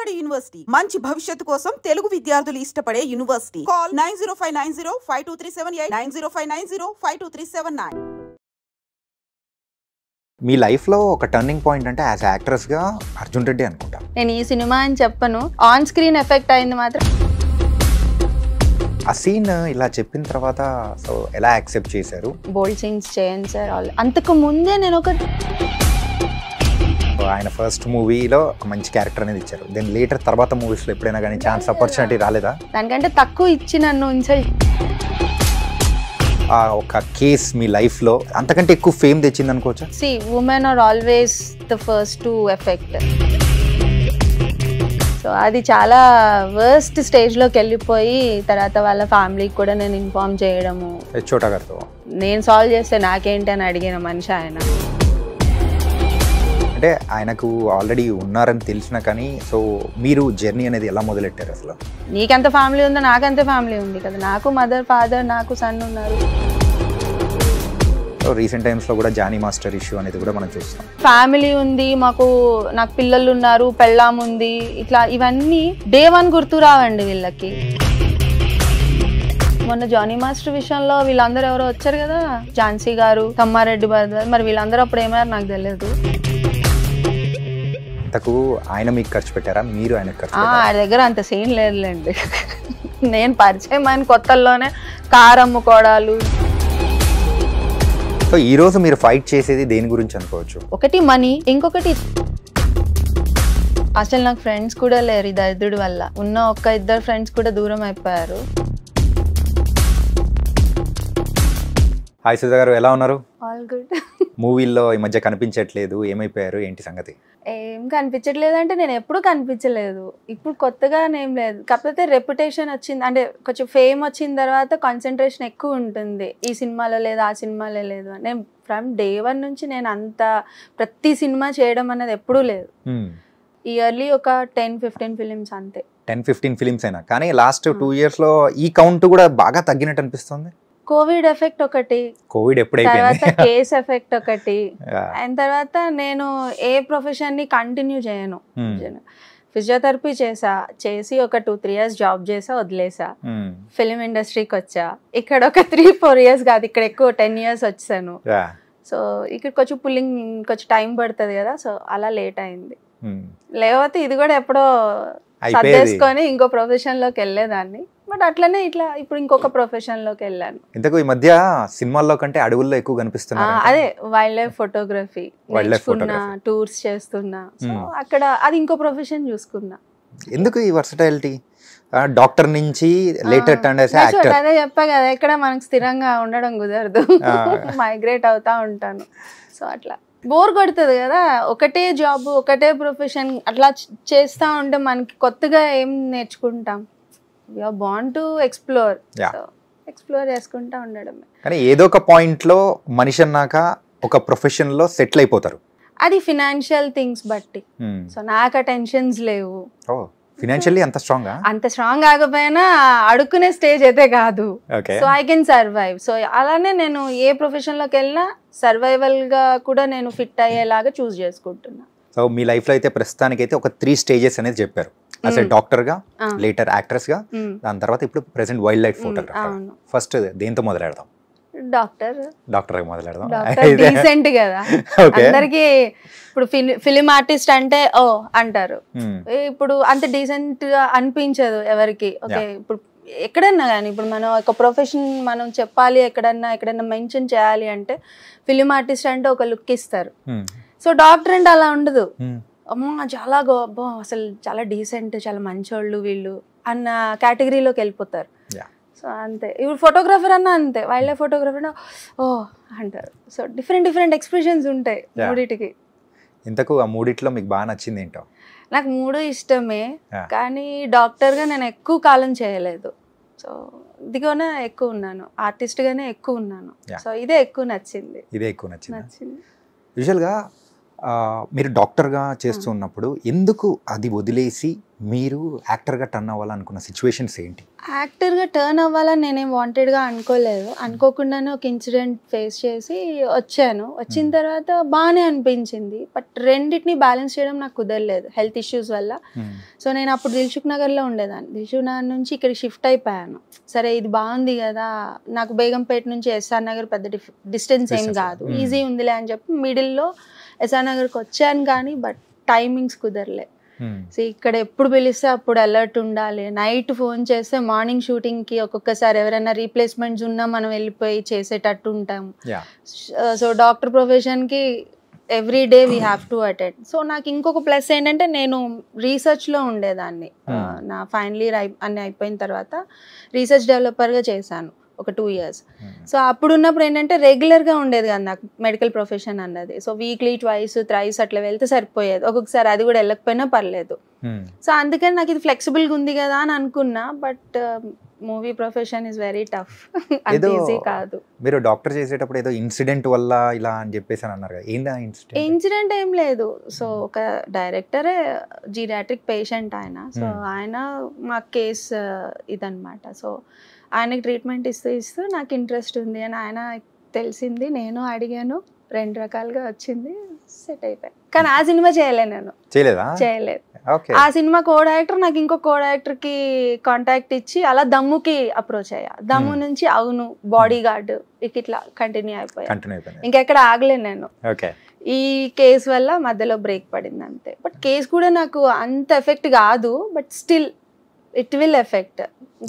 నాడు యూనివర్సిటీ మంచి భవిష్యత్తు కోసం తెలుగు విద్యార్థులు ఇష్టపడే యూనివర్సిటీ. కాల్ 9059052378 9059052379. మీ లైఫ్లో ఒక టర్నింగ్ పాయింట్ అంటే యాజ్ యాక్ట్రెస్గా అర్జున్ రెడ్డి అనుకుంటా. నేను ఈ సినిమా అని చెప్పను, ఆన్ స్క్రీన్ ఎఫెక్ట్ అయింది మాత్రం. ఆ సీన్ ఇలా చెప్పిన తర్వాత సో ఎలా యాక్సెప్ట్ చేశారు? బోల్డ్ సీన్స్ చేయండి సార్. అంతకు ముందే నేను ఒక ఆయన ఫస్ట్ మూవీలో ఒక మంచి క్యారెక్టర్ అనేది ఇచ్చారు. దెన్ లేటర్ తర్వాత మూవీస్లో ఎప్పుడైనా కానీ ఛాన్స్ ఆపర్చునిటీ రాలేదా? దానికంటే తక్కువ ఇచ్చి నన్ను ఇన్సల్ట్. ఒక కేస్ మీ లైఫ్లో అంతకంటే ఎక్కువ ఫేమ్ తెచ్చింది అనుకోవచ్చా? See women are always the first to effect. So అది చాలా వర్స్ట్ స్టేజ్లోకి వెళ్ళిపోయి తర్వాత వాళ్ళ ఫ్యామిలీకి కూడా నేను ఇన్ఫార్మ్ చేయడము. చోటా గారితో నేను సాల్వ్ చేస్తే నాకేంటి అని అడిగిన మనిషి ఆయన. అంటే ఆయనకు ఆల్రెడీ ఉన్నారని తెలిసినా కానీ సో మీరు జర్నీ అనేది ఎలా మొదలెట్టారు అసలు? నీకెంత ఫ్యామిలీ ఉందో నాకంతే ఫ్యామిలీ ఉంది కదా. నాకు మదర్, ఫాదర్, నాకు సన్ ఉన్నారు. సో రీసెంట్ టైమ్స్లో కూడా జానీ మాస్టర్ ఇష్యూ అనేది కూడా మనం చూస్తాం. ఫ్యామిలీ ఉంది నాకు పిల్లలు ఉన్నారు, పెళ్ళాం ఉంది, ఇట్లా ఇవన్నీ డే వన్ గుర్తు రావండి వీళ్ళకి. మొన్న జానీ మాస్టర్ విషయంలో వీళ్ళందరూ ఎవరో వచ్చారు కదా, ఝాన్సీ గారు, తమ్మారెడ్డి భరద్వాజ్, మరి వీళ్ళందరూ అప్పుడు ఏమయ్యారు నాకు తెలియదు. అంతకు ఆయన మీకు ఖర్చు పెట్టారా, మీరు ఆయన ఖర్చు? ఆయన దగ్గర అంత సీన్ లేదులేండి. నేను పరిచయం ఆయన కొత్తల్లోనే కారు అమ్ముకోవడాలు. సో ఈ రోజు మీరు ఫైట్ చేసేది దేని గురించి అనుకోవచ్చు? ఒకటి మనీ, ఇంకొకటి అసలు నాకు ఫ్రెండ్స్ కూడా లేరు ఈ దరిద్రుడి వల్ల. ఉన్న ఒక్క ఇద్దరు ఫ్రెండ్స్ కూడా దూరం అయిపోయారు. హాయ్ సుధా గారు, ఎలా ఉన్నారు? All good. మూవీల్లో ఈ మధ్య కనిపించట్లేదు, ఏమైపోయారు, ఏంటి సంగతి? ఏం కనిపించట్లేదు అంటే నేను ఎప్పుడు కనిపించలేదు, ఇప్పుడు కొత్తగా ఏం లేదు. కాకపోతే రెప్యుటేషన్ వచ్చింది అంటే కొంచెం ఫేమ్ వచ్చిన తర్వాత కాన్సన్ట్రేషన్ ఎక్కువ ఉంటుంది. ఈ సినిమాలో లేదు, ఆ సినిమాలో లేదు. నేను ఫ్రమ్ డే వన్ నుంచి నేను అంత ప్రతి సినిమా చేయడం అనేది ఎప్పుడూ లేదు. ఇయర్లీ ఒక 10-15 ఫిలిమ్స్ అంతే. 10-15 ఫిలిమ్స్ అయినా కానీ లాస్ట్ 2 yearsలో ఈ కౌంట్ కూడా బాగా తగ్గినట్టు అనిపిస్తుంది. కోవిడ్ ఎఫెక్ట్ ఒకటి, కోవిడ్ తర్వాత కేస్ ఎఫెక్ట్ ఒకటి, అయిన తర్వాత నేను ఏ ప్రొఫెషన్ ని కంటిన్యూ చేయను. ఫిజియోథెరపీ చేసి ఒక 2-3 years జాబ్ చేసా, వదిలేసా. ఫిలిం ఇండస్ట్రీకి వచ్చా. ఇక్కడ ఒక 3-4 years కాదు, ఇక్కడ ఎక్కువ 10 years వచ్చాను. సో ఇక్కడ కొంచెం పుల్లింగ్ కొంచెం టైం పడుతుంది కదా, సో అలా లేట్ అయింది. లేకపోతే ఇది కూడా ఎప్పుడో సర్దేసుకొని ఇంకో ప్రొఫెషన్ లోకి వెళ్ళేదాన్ని. బట్ అట్లనే ఇట్లా ఇప్పుడు ఇంకొక ప్రొఫెషన్ లోకి వెళ్ళాను. ఇంతకు ఈ మధ్య సినిమాల్లో కంటే అడవుల్లో ఎక్కువ కనిపిస్తున్నా. అదే వైల్డ్ లైఫ్ ఫోటోగ్రఫీ నేర్చుకున్నా, టూర్స్ చేస్తున్నా. సో అక్కడ అది ఇంకో ప్రొఫెషన్ చూసుకున్నా. ఎందుకు ఈ వర్సటైలిటీ? డాక్టర్ నుంచి లేటర్ టర్న్ చేసే యాక్టర్. అదే చెప్పా కదా, ఎక్కడ మనకు స్థిరంగా ఉండడం కుదరదు, మైగ్రేట్ అవుతా ఉంటాను. సో అట్లా బోర్ కొడుతుంది కదా, ఒకటే జాబ్ ఒకటే ప్రొఫెషన్ అట్లా చేస్తూ ఉంటే మనకి కొత్తగా ఏం నేర్చుకుంటాం? We are born to explore. So explore చేసుకుంటా ఉండడమే. కానీ ఏదో ఒక పాయింట్లో మనిషి అన్నాక ఒక ప్రొఫెషన్లో సెటిల్ అయిపోతారు. అది ఫినాన్షియల్ థింగ్స్ బట్టి. సో నాకు టెన్షన్స్ లేవు. ఫినాన్షియల్లీ అంత స్ట్రాంగ్ కాకపోయినా అడుక్కునే స్టేజ్ అయితే కాదు. So I can survive. So అలానే నేను ఏ ప్రొఫెషన్ లోకి వెళ్ళినా సర్వైవల్ గా కూడా నేను ఫిట్ అయ్యేలాగా చూస్ చేసుకుంటున్నా. సో మీ లైఫ్ లో అయితే ప్రస్తుతానికి అయితే ఒక 3 stages అనేది చెప్పారు. అసలు డాక్టర్ గా, లేటర్ యాక్ట్రెస్ గా, దాని తర్వాత ఇప్పుడు present wild life photographer. First దేంతో మొదలెడదాం? డాక్టర్ మొదలెడదాం. డీసెంట్ కదా అందరికి. ఇప్పుడు ఫిలిం ఆర్టిస్ట్ అంటే ఓ అంటారు, ఇప్పుడు అంత డీసెంట్ గా అనిపించదు ఎవరికి. ఓకే, ఇప్పుడు ఎక్కడన్నా కానీ ఇప్పుడు మనం ఒక ప్రొఫెషన్ మనం చెప్పాలి, ఎక్కడన్నా మెన్షన్ చేయాలి అంటే ఫిలిం ఆర్టిస్ట్ అంటే ఒక లుక్ ఇస్తారు. సో డాక్టర్ అంటే అలా ఉండదు. అమ్మో చాలా అసలు చాలా డీసెంట్, చాలా మంచోళ్ళు వీళ్ళు అన్న కేటగిరీలోకి వెళ్ళిపోతారు. సో అంతే. ఇప్పుడు ఫోటోగ్రాఫర్ అన్నా అంతే, వైల్డ్ లైఫ్ ఫోటోగ్రాఫర్ అన్నా ఓ అంటారు. సో డిఫరెంట్ ఎక్స్ప్రెషన్స్ ఉంటాయి మూడిటికి. ఇంతకు ఆ మూడిట్లో మీకు బాగా నచ్చింది ఏంటో? నాకు 3 ఇష్టమే, కానీ డాక్టర్గా నేను ఎక్కువ కాలం చేయలేదు. సో ఇదిగోనే ఎక్కువ ఉన్నాను, ఆర్టిస్ట్గానే ఎక్కువ ఉన్నాను. సో ఇదే ఎక్కువ నచ్చింది. యూజువల్గా మీరు డాక్టర్గా చేస్తున్నప్పుడు ఎందుకు అది వదిలేసి మీరు యాక్టర్గా టర్న్ అవ్వాలనుకున్న సిచ్యువేషన్స్ ఏంటి? యాక్టర్గా టర్న్ అవ్వాలని నేనేం వాంటెడ్గా అనుకోలేదు. అనుకోకుండానే ఒక ఇన్సిడెంట్ ఫేస్ చేసి వచ్చాను. వచ్చిన తర్వాత బాగానే అనిపించింది. బట్ రెండింటిని బ్యాలెన్స్ చేయడం నాకు కుదరలేదు హెల్త్ ఇష్యూస్ వల్ల. సో నేను అప్పుడు దిల్సుఖ్ నగర్లో ఉండేదాన్ని. దిల్సుఖ్ నగర్ నుంచి ఇక్కడికి షిఫ్ట్ అయిపోయాను. సరే ఇది బాగుంది కదా, నాకు బేగంపేట నుంచి ఎస్ఆర్ నగర్ పెద్ద డిస్టెన్స్ ఏం కాదు, ఈజీ ఉందిలే అని చెప్పి మిడిల్లో ఎస్ఆర్ నగర్కి వచ్చాను. కానీ బట్ టైమింగ్స్ కుదరలే. సో ఇక్కడ ఎప్పుడు పిలిస్తే అప్పుడు అలర్ట్ ఉండాలి. నైట్ ఫోన్ చేస్తే మార్నింగ్ షూటింగ్కి ఒక్కొక్కసారి ఎవరైనా రీప్లేస్మెంట్స్ ఉన్నా మనం వెళ్ళిపోయి చేసేటట్టు ఉంటాం. సో డాక్టర్ ప్రొఫెషన్కి every day we have to attend. So నాకు ఇంకొక ప్లస్ ఏంటంటే నేను రీసెర్చ్లో ఉండేదాన్ని. నా ఫైనల్ ఇయర్ అన్నీ అయిపోయిన తర్వాత రీసెర్చ్ డెవలపర్గా చేశాను ఒక 2 years. సో అప్పుడు ఉన్నప్పుడు ఏంటంటే రెగ్యులర్గా ఉండేది కదా నాకు మెడికల్ ప్రొఫెషన్ అన్నది. సో వీక్లీ 2, 3 అట్లా వెళ్తే సరిపోయేది. ఒక్కొక్కసారి అది కూడా వెళ్ళకపోయినా పర్లేదు. సో అందుకని నాకు ఇది ఫ్లెక్సిబుల్గా ఉంది కదా అని అనుకున్నా. But movie profession is very tough, అంత ఈజీ కాదు. మీరు డాక్టర్ చేసేటప్పుడు ఏదో ఇన్సిడెంట్ వల్ల ఇలా అని చెప్పేసి అన్నారు కదా, ఏందా ఇన్సిడెంట్? ఇన్సిడెంట్ ఏం లేదు. సో ఒక డైరెక్టరే జీరియాట్రిక్ పేషెంట్ ఆయన. సో ఆయన మా కేస్ ఇదనమాట. సో ఆయనకి ట్రీట్మెంట్ ఇస్తూ నాకు ఇంట్రెస్ట్ ఉంది అని ఆయన తెలిసింది. నేను అడిగాను, 2 రకాలుగా వచ్చింది, సెట్ అయిపోయి. కానీ ఆ సినిమా చేయలేదు నేను. చేయలేదు. ఆ సినిమా కో డైరెక్టర్ నాకు ఇంకో కో డైరెక్టర్కి కాంటాక్ట్ ఇచ్చి అలా దమ్ముకి అప్రోచ్ అయ్యా. దమ్ము నుంచి అవును, బాడీ గార్డ్ ఇట్లా కంటిన్యూ అయిపోయా. ఇంకెక్కడ ఆగలేను నేను. ఈ కేసు వల్ల మధ్యలో బ్రేక్ పడింది అంతే. బట్ కేసు కూడా నాకు అంత ఎఫెక్ట్ కాదు. But still it will effect,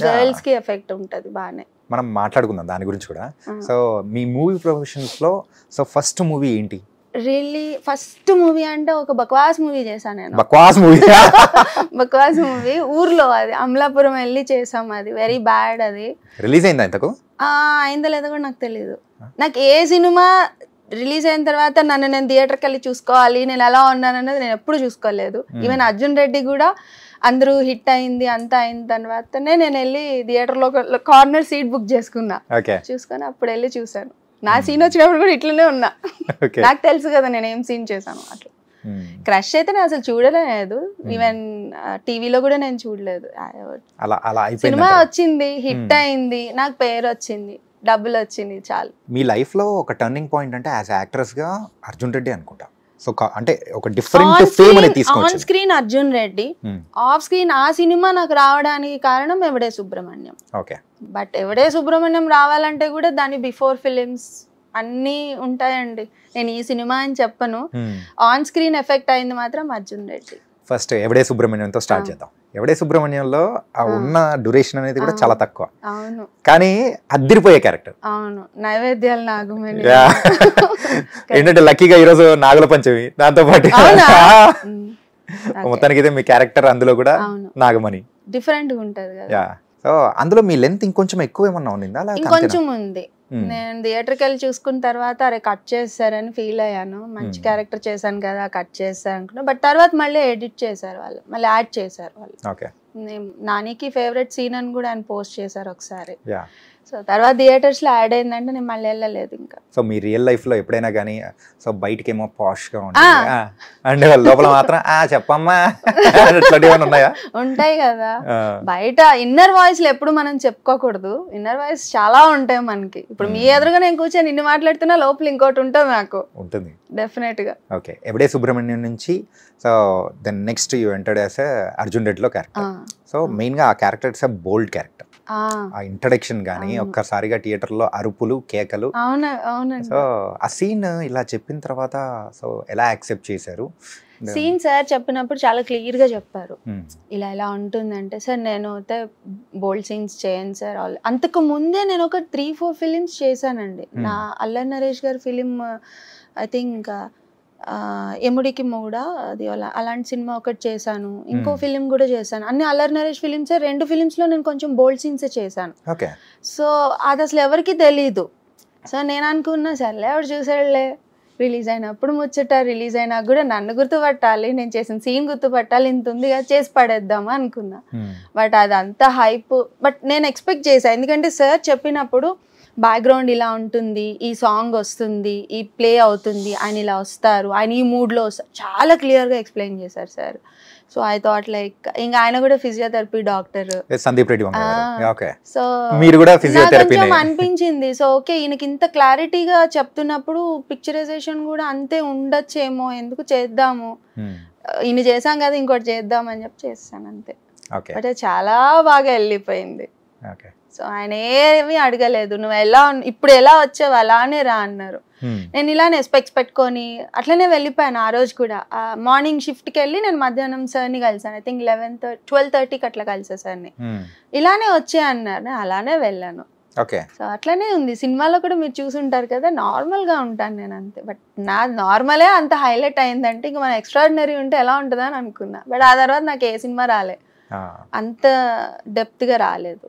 girls కి ఎఫెక్ట్ ఉంటుంది బాగానే. మనం మాట్లాడుకుందాం దాని గురించి కూడా. సో మీ మూవీ ప్రొఫెషన్స్ లో సో ఫస్ట్ మూవీ ఏంటి? రియల్లీ ఫస్ట్ మూవీ అంటే ఒక బక్వాస్ మూవీ చేశాను నేను. బక్వాస్ మూవీ ఊర్లో, అది అమలాపురం వెళ్ళి చేసాం. అది వెరీ బ్యాడ్. అది రిలీజ్ అయిందా ఇంతకు? అయిందో లేదో కూడా నాకు తెలీదు. నాకు ఏ సినిమా రిలీజ్ అయిన తర్వాత నన్ను నేను థియేటర్కి వెళ్ళి చూసుకోవాలి, నేను ఎలా ఉన్నాను అన్నది నేను ఎప్పుడు చూసుకోలేదు. ఈవెన్ అర్జున్ రెడ్డి కూడా అందరూ హిట్ అయింది అంతా అయిన తర్వాతనే నేను వెళ్ళి థియేటర్లో కార్నర్ సీట్ బుక్ చేసుకున్నా. చూసుకొని అప్పుడు వెళ్ళి చూసాను. నా సీన్ వచ్చినప్పుడు కూడా ఇట్లనే ఉన్నా. నాకు తెలుసు కదా నేను ఏం సీన్ చేశాను. అట్లా క్రష్ అయితే నేను అసలు చూడలేదు. ఈవెన్ టీవీలో కూడా నేను చూడలేదు. సినిమా వచ్చింది, హిట్ అయింది, నాకు పేరు వచ్చింది, డబ్బులు వచ్చింది, చాలు. మీ లైఫ్ లో ఒక టర్నింగ్ పాయింట్ అంటే యాజ్ యాక్ట్రెస్ గా అర్జున్ రెడ్డి అనుకుంటా. సో అంటే ఒక డిఫరెంట్ ఫేమ్ అనేది తీసుకొచ్చింది. On screen Arjun Reddy, off screen ఆ సినిమా నాకు రావడానికి కారణం ఎవడే సుబ్రహ్మణ్యం. ఓకే. బట్ ఎవడే సుబ్రహ్మణ్యం రావాలంటే కూడా దాని బిఫోర్ ఫిలిమ్స్ అన్నీ ఉంటాయండి. నేను ఈ సినిమా అని చెప్పను. ఆన్ స్క్రీన్ ఎఫెక్ట్ అయింది మాత్రం అర్జున్ రెడ్డి. ఫస్ట్ ఎవడే సుబ్రహ్మణ్యంతో స్టార్ట్ చేద్దాం. ఎవడే సుబ్రహ్మణ్యంలో ఆ ఉన్న డ్యూరేషన్ అనేది కూడా చాలా తక్కువ. అవును. కానీ అద్దిరిపోయే క్యారెక్టర్. అవును. నైవేద్యాలు నాగమణి. ఏంటంటే లక్కీగా ఈరోజు నాగుల పంచమి, దాంతో పాటు మొత్తానికి అయితే మీ క్యారెక్టర్ అందులో కూడా నాగమణి డిఫరెంట్ గా ఉంటది కదా. సో అందులో మీ లెంత్ ఇంకొంచెం ఎక్కువ ఏమన్నా ఉండిందా? ఇంకొంచెం ఉంది. నేను థియేటర్కి వెళ్ళి చూసుకున్న తర్వాత అరే కట్ చేస్తారని ఫీల్ అయ్యాను. మంచి క్యారెక్టర్ చేశాను కదా, కట్ చేస్తాను అనుకున్నా. బట్ తర్వాత మళ్ళీ ఎడిట్ చేశారు వాళ్ళు, మళ్ళీ యాడ్ చేశారు వాళ్ళు. నానికి ఫేవరెట్ సీన్ అని కూడా ఆయన పోస్ట్ చేశారు ఒకసారి. సో తర్వాత థియేటర్స్ లో యాడ్ అయిందంటే నేను మళ్ళీ వెళ్ళలేదు ఇంకా. సో మీ రియల్ లైఫ్ లో ఎప్పుడైనా కానీ సో బయటకేమో పాష్ గా ఉంటుంది అంటే లోపల మాత్రం చెప్పమ్మా ఉన్నాయా? ఉంటాయి కదా. బయట ఇన్నర్ వాయిస్ ఎప్పుడు మనం చెప్పుకోకూడదు. ఇన్నర్ వాయిస్ చాలా ఉంటాయి మనకి. ఇప్పుడు మీ ఎదురుగా నేను కూర్చొని ఇన్ని మాట్లాడుతున్నా లోపల ఇంకోటి ఉంటుంది నాకు. ఉంటుంది డెఫినెట్ గా. ఓకే. ఎవడే సుబ్రహ్మణ్యం నుంచి so then next you entered as Arjun రెడ్డిలో క్యారెక్టర్. సో మెయిన్ గా ఆ క్యారెక్టర్ ఇట్స్ బోల్డ్ క్యారెక్టర్. ఆ ఇంట్రడక్షన్ గానీ ఒక్కసారిగా థియేటర్ లో అరుపులు, కేకలు. సో ఆ సీన్ ఇలా చెప్పిన తర్వాత సో ఎలా యాక్సెప్ట్ చేశారు? సీన్ సార్ చెప్పినప్పుడు చాలా క్లియర్ గా చెప్పారు, ఇలా ఎలా ఉంటుందంటే. సార్ నేను అయితే బోల్డ్ సీన్స్ చేయను సార్. అంతకు ముందే నేను ఒక 3-4 ఫిలిమ్స్ చేశానండి. నా అల్లరి నరేష్ గారి ఫిలిం ఐ థింక్ ఎముడికి మొగుడా, అది అలాంటి సినిమా ఒకటి చేశాను. ఇంకో ఫిలిం కూడా చేశాను. అన్ని అల్లరి నరేష్ ఫిలిమ్సే. 2 ఫిలిమ్స్లో నేను కొంచెం బోల్డ్ సీన్సే చేశాను. సో అది అసలు ఎవరికి తెలీదు. సో నేను అనుకున్నా సర్లే ఎవరు చూసాడులే, రిలీజ్ అయినప్పుడు ముచ్చట, రిలీజ్ అయినా కూడా నన్ను గుర్తుపట్టాలి, నేను చేసిన సీన్ గుర్తుపట్టాలి, ఇంత ఉంది కదా చేసి పడేద్దామా అనుకున్నా. బట్ అదంతా హైప్. బట్ నేను ఎక్స్పెక్ట్ చేశాను, ఎందుకంటే సార్ చెప్పినప్పుడు బ్యాక్గ్రౌండ్ ఇలా ఉంటుంది, ఈ సాంగ్ వస్తుంది, ఈ ప్లే అవుతుంది, ఆయన ఇలా వస్తారు, ఆయన ఈ మూడ్లో వస్తారు, చాలా క్లియర్గా ఎక్స్ప్లెయిన్ చేశారు sir. So I thought like ఇంకా ఆయన కూడా ఫిజియోథెరపీ డాక్టర్ సందీప్ రెడ్డి వంగ గారు. ఓకే. సో మీరు కూడా ఫిజియోథెరపీ కొంచెం అనిపించింది. సో ఓకే ఈయనకి ఇంత క్లారిటీగా చెప్తున్నప్పుడు పిక్చరైజేషన్ కూడా అంతే ఉండొచ్చేమో, ఎందుకు చేద్దాము, ఇన్ని చేసాం కదా ఇంకోటి చేద్దాం అని చెప్పి చేస్తాను అంతే. బట్ చాలా బాగా వెళ్ళిపోయింది. సో ఆయన ఏమీ అడగలేదు, నువ్వు ఇప్పుడు ఎలా వచ్చావు అలానే రా అన్నారు. నేను ఇలానే స్పెక్స్ పెట్టుకొని అట్లనే వెళ్ళిపోయాను. ఆ రోజు కూడా మార్నింగ్ షిఫ్ట్కి వెళ్ళి నేను మధ్యాహ్నం సార్ని కలిసాను. ఐ థింక్ 12:30కి అట్లా కలిసా సార్ని. ఇలానే వచ్చే అన్నారు, నేను అలానే వెళ్ళాను. సో అట్లనే ఉంది. సినిమాలో కూడా మీరు చూసుంటారు కదా, నార్మల్ గా ఉంటాను నేను అంతే. బట్ నా నార్మలే అంత హైలైట్ అయిందంటే ఇంకా మన ఎక్స్ట్రాడినరీ ఉంటే ఎలా ఉంటుందా అని అనుకున్నా. బట్ ఆ తర్వాత నాకు ఏ సినిమా రాలే, అంత డెప్త్ గా రాలేదు.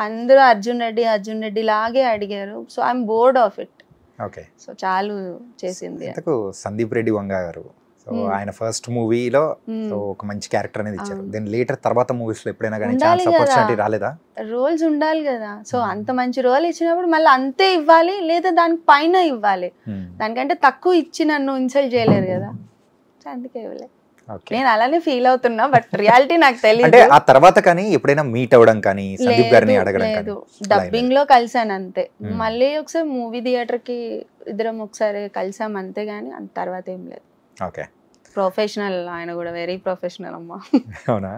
అందరూ అర్జున్ రెడ్డి లాగే అడిగారు. So I'm board of it. So చాలు చేసింది. సందీప్ రెడ్డి వంగ గారు ఆయన ఫస్ట్ మూవీలో ఒక మంచి క్యారెక్టర్ అనేది ఇచ్చారు. దెన్ లేటర్ తర్వాత మూవీస్ లో ఎప్పుడైనా కానీ ఛాన్స్ ఆపర్చునిటీ రాలేదా? రోల్స్ ఉండాలి కదా. సో అంత మంచి రోల్ ఇచ్చినప్పుడు మళ్ళీ అంతే ఇవ్వాలి, లేదా దానికి పైన ఇవ్వాలి. దానికంటే తక్కువ ఇచ్చి నన్ను ఇన్సల్ట్ చేయలేరు కదా, అందుకే ఇవ్వలేదు. నేను అలానే ఫీల్ అవుతున్నా, బట్ రియాలిటీ నాకు తెలియదు. ఆ తర్వాత కానీ ఎప్పుడైనా మీట్ అవ్వడం కానీ సందీప్ గారిని అడగడం కానీ? డబ్బింగ్ లో కలిసాను అంతే. మళ్ళీ ఒకసారి మూవీ థియేటర్ కి ఇద్దరం ఒకసారి కలిసాం అంతే, గానీ అంత తర్వాత ఏం లేదు. ఓకే. ప్రొఫెషనల్ ఆయన కూడా, వెరీ ప్రొఫెషనల్ అమ్మా. అవునా?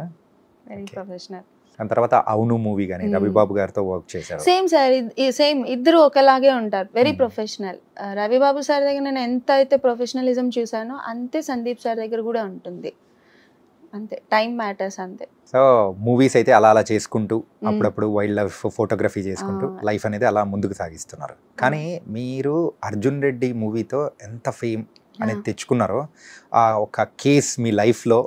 Very professional. ఆ తర్వాత అవును మూవీ గానీ రవిబాబు గారితో వర్క్ చేశారు. సేమ్ సార్, సేమ్ ఇద్దరు ఒకలాగే ఉంటారు, వెరీ ప్రొఫెషనల్. రవిబాబు సార్ దగ్గర నేను ఎంత అయితే ప్రొఫెషనలిజం చూసానో అంతే సందీప్ సార్ దగ్గర కూడా ఉంటుంది. అంతే, టైం మ్యాటర్స్ అంతే. సో మూవీస్ అయితే అలా అలా చేసుకుంటూ అప్పుడప్పుడు వైల్డ్ లైఫ్ ఫోటోగ్రఫీ చేసుకుంటూ లైఫ్ అనేది అలా ముందుకు సాగిస్తున్నారు. కానీ మీరు అర్జున్ రెడ్డి మూవీతో ఎంత ఫేమ్ అనేది తెచ్చుకున్నారో, ఆ ఒక కేస్ మీ లైఫ్ లో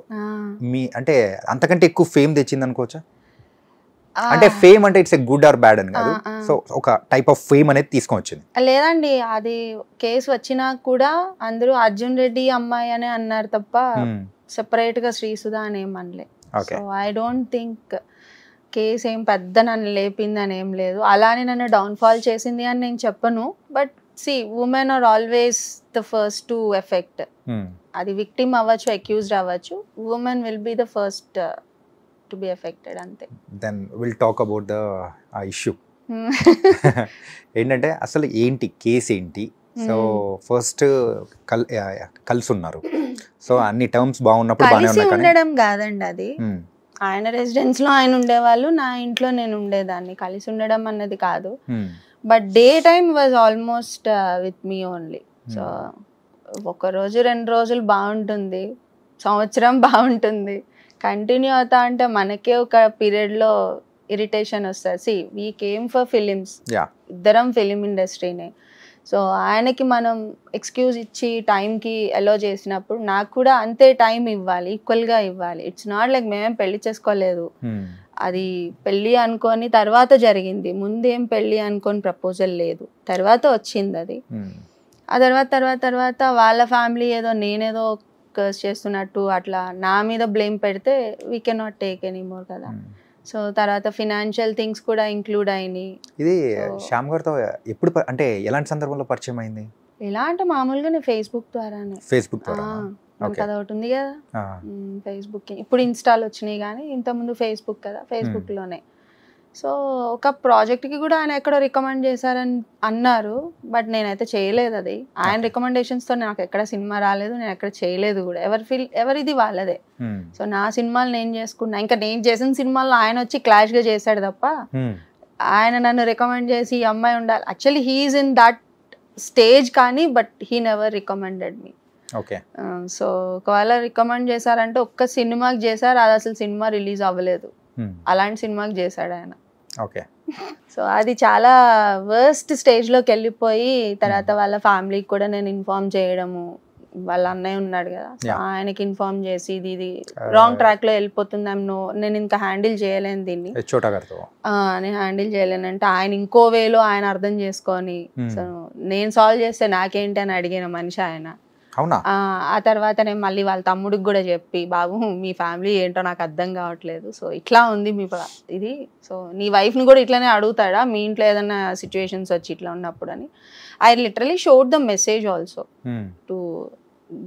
మీ అంటే అంతకంటే ఎక్కువ ఫేమ్ తెచ్చింది అనుకోవచ్చా? అంటే ఫేమ్ అంటే it's a good or bad అని కాదు, సో ఒక టైప్ ఆఫ్ ఫేమ్ అనేది తీసుకొని వచ్చింది. లేదండి, అది కేసు వచ్చినా కూడా అందరూ అర్జున్ రెడ్డి అమ్మాయి అనే అన్నారు తప్ప సెపరేట్ గా శ్రీసుధా అని ఏం అనలే. So I don't think case ఏం పెద్ద నన్ను లేపింది అని ఏం లేదు, అలానే నన్ను డౌన్ఫాల్ చేసింది అని నేను చెప్పను. But see, women are always the first to affect. అది విక్టిమ్ అవ్వచ్చు, అక్యూజ్డ్ అవ్వచ్చు, women will be the first to be affected అంతే. Then will talk about the issue. ఏంటంటే అసలు ఏంటి కేసు ఏంటి? సో ఫస్ట్ కలిసి ఉన్నారు, సో అన్ని టర్మ్స్ బాగున్నప్పుడు బాగానే ఉన్నాయి. ఉండడం కాదండి అది, ఆయన రెసిడెన్స్ లో ఆయన ఉండేవాళ్ళు, నా ఇంట్లో నేను ఉండేదాన్ని. కలిసి ఉండడం అన్నది కాదు. But day time was almost with me only. So ఒక రోజు 2 రోజులు బాగుంటుంది, సంవత్సరం బాగుంటుంది, కంటిన్యూ అవుతా అంటే మనకే ఒక పీరియడ్ లో ఇరిటేషన్ వస్తుంది. See, we came for films, ఇద్దరం ఫిలిం ఇండస్ట్రీనే. సో ఆయనకి మనం ఎక్స్క్యూజ్ ఇచ్చి టైంకి అలో చేసినప్పుడు నాకు కూడా అంతే టైం ఇవ్వాలి, ఈక్వల్గా ఇవ్వాలి. ఇట్స్ నాట్ లైక్ మేమేం పెళ్లి చేసుకోలేదు, అది పెళ్ళి అనుకొని తర్వాత జరిగింది. ముందేం పెళ్ళి అనుకొని ప్రపోజల్ లేదు, తర్వాత వచ్చింది అది. ఆ తర్వాత వాళ్ళ ఫ్యామిలీ ఏదో నేనేదో కర్స్ చేస్తున్నట్టు అట్లా నా మీద బ్లేమ్ పెడితే we can not take any more కదా. సో తర్వాత ఫినాన్షియల్ థింగ్స్ కూడా ఇంక్లూడ్ అయినాయి. ఇది శ్యామ్ గారితో ఎప్పుడు అంటే ఎలాంటి సందర్భంలో పరిచయం అయింది? ఎలా అంటే మామూలుగా నేను ఫేస్బుక్ ద్వారానే. ఫేస్బుక్ ద్వారా కదా ఒకటి ఉంది కదా ఫేస్బుక్, ఇప్పుడు ఇన్స్టాల్ వచ్చినాయి కానీ ఇంతకుముందు ఫేస్బుక్ కదా, ఫేస్బుక్ లోనే. సో ఒక ప్రాజెక్ట్కి కూడా ఆయన ఎక్కడో రికమెండ్ చేశారని అన్నారు, బట్ నేనైతే చేయలేదు అది. ఆయన రికమెండేషన్స్తో నాకు ఎక్కడ సినిమా రాలేదు, నేను ఎక్కడ చేయలేదు కూడా. ఎవరిది వాళ్ళదే. సో నా సినిమాలు నేను చేసుకున్నా, ఇంకా నేను చేసిన సినిమాల్లో ఆయన వచ్చి క్లాష్గా చేశాడు తప్ప ఆయన నన్ను రికమెండ్ చేసి ఈ అమ్మాయి ఉండాలి. Actually he's in that stage కానీ, but he never recommended me. So ఒకవేళ రికమెండ్ చేశారంటే ఒక్క సినిమాకి చేశారు, అది అసలు సినిమా రిలీజ్ అవ్వలేదు, అలాంటి సినిమాకి చేశాడు ఆయన. సో అది చాలా వర్స్ట్ స్టేజ్ లోకి వెళ్ళిపోయి తర్వాత వాళ్ళ ఫ్యామిలీకి కూడా నేను ఇన్ఫార్మ్ చేయడము, వాళ్ళ అన్నయ్య ఉన్నాడు కదా, సో ఆయనకి ఇన్ఫార్మ్ చేసి ఇది రాంగ్ ట్రాక్ లో వెళ్ళిపోతుంది, నేను ఇంకా హ్యాండిల్ చేయలేను దీన్ని, నేను హ్యాండిల్ చేయలేను అంటే ఆయన ఇంకో వేలో ఆయన అర్థం చేసుకొని, సో నేను సాల్వ్ చేస్తే నాకేంటి అని అడిగిన మనిషి ఆయన. ఆ తర్వాత నేను మళ్ళీ వాళ్ళ తమ్ముడికి కూడా చెప్పి, బాబు మీ ఫ్యామిలీ ఏంటో నాకు అర్థం కావట్లేదు, సో ఇట్లా ఉంది మీ ఇది, సో నీ వైఫ్ని కూడా ఇట్లానే అడుగుతాడా మీ ఇంట్లో ఏదైనా సిచ్యువేషన్స్ వచ్చి ఇట్లా ఉన్నప్పుడు అని. I literally showed the message also to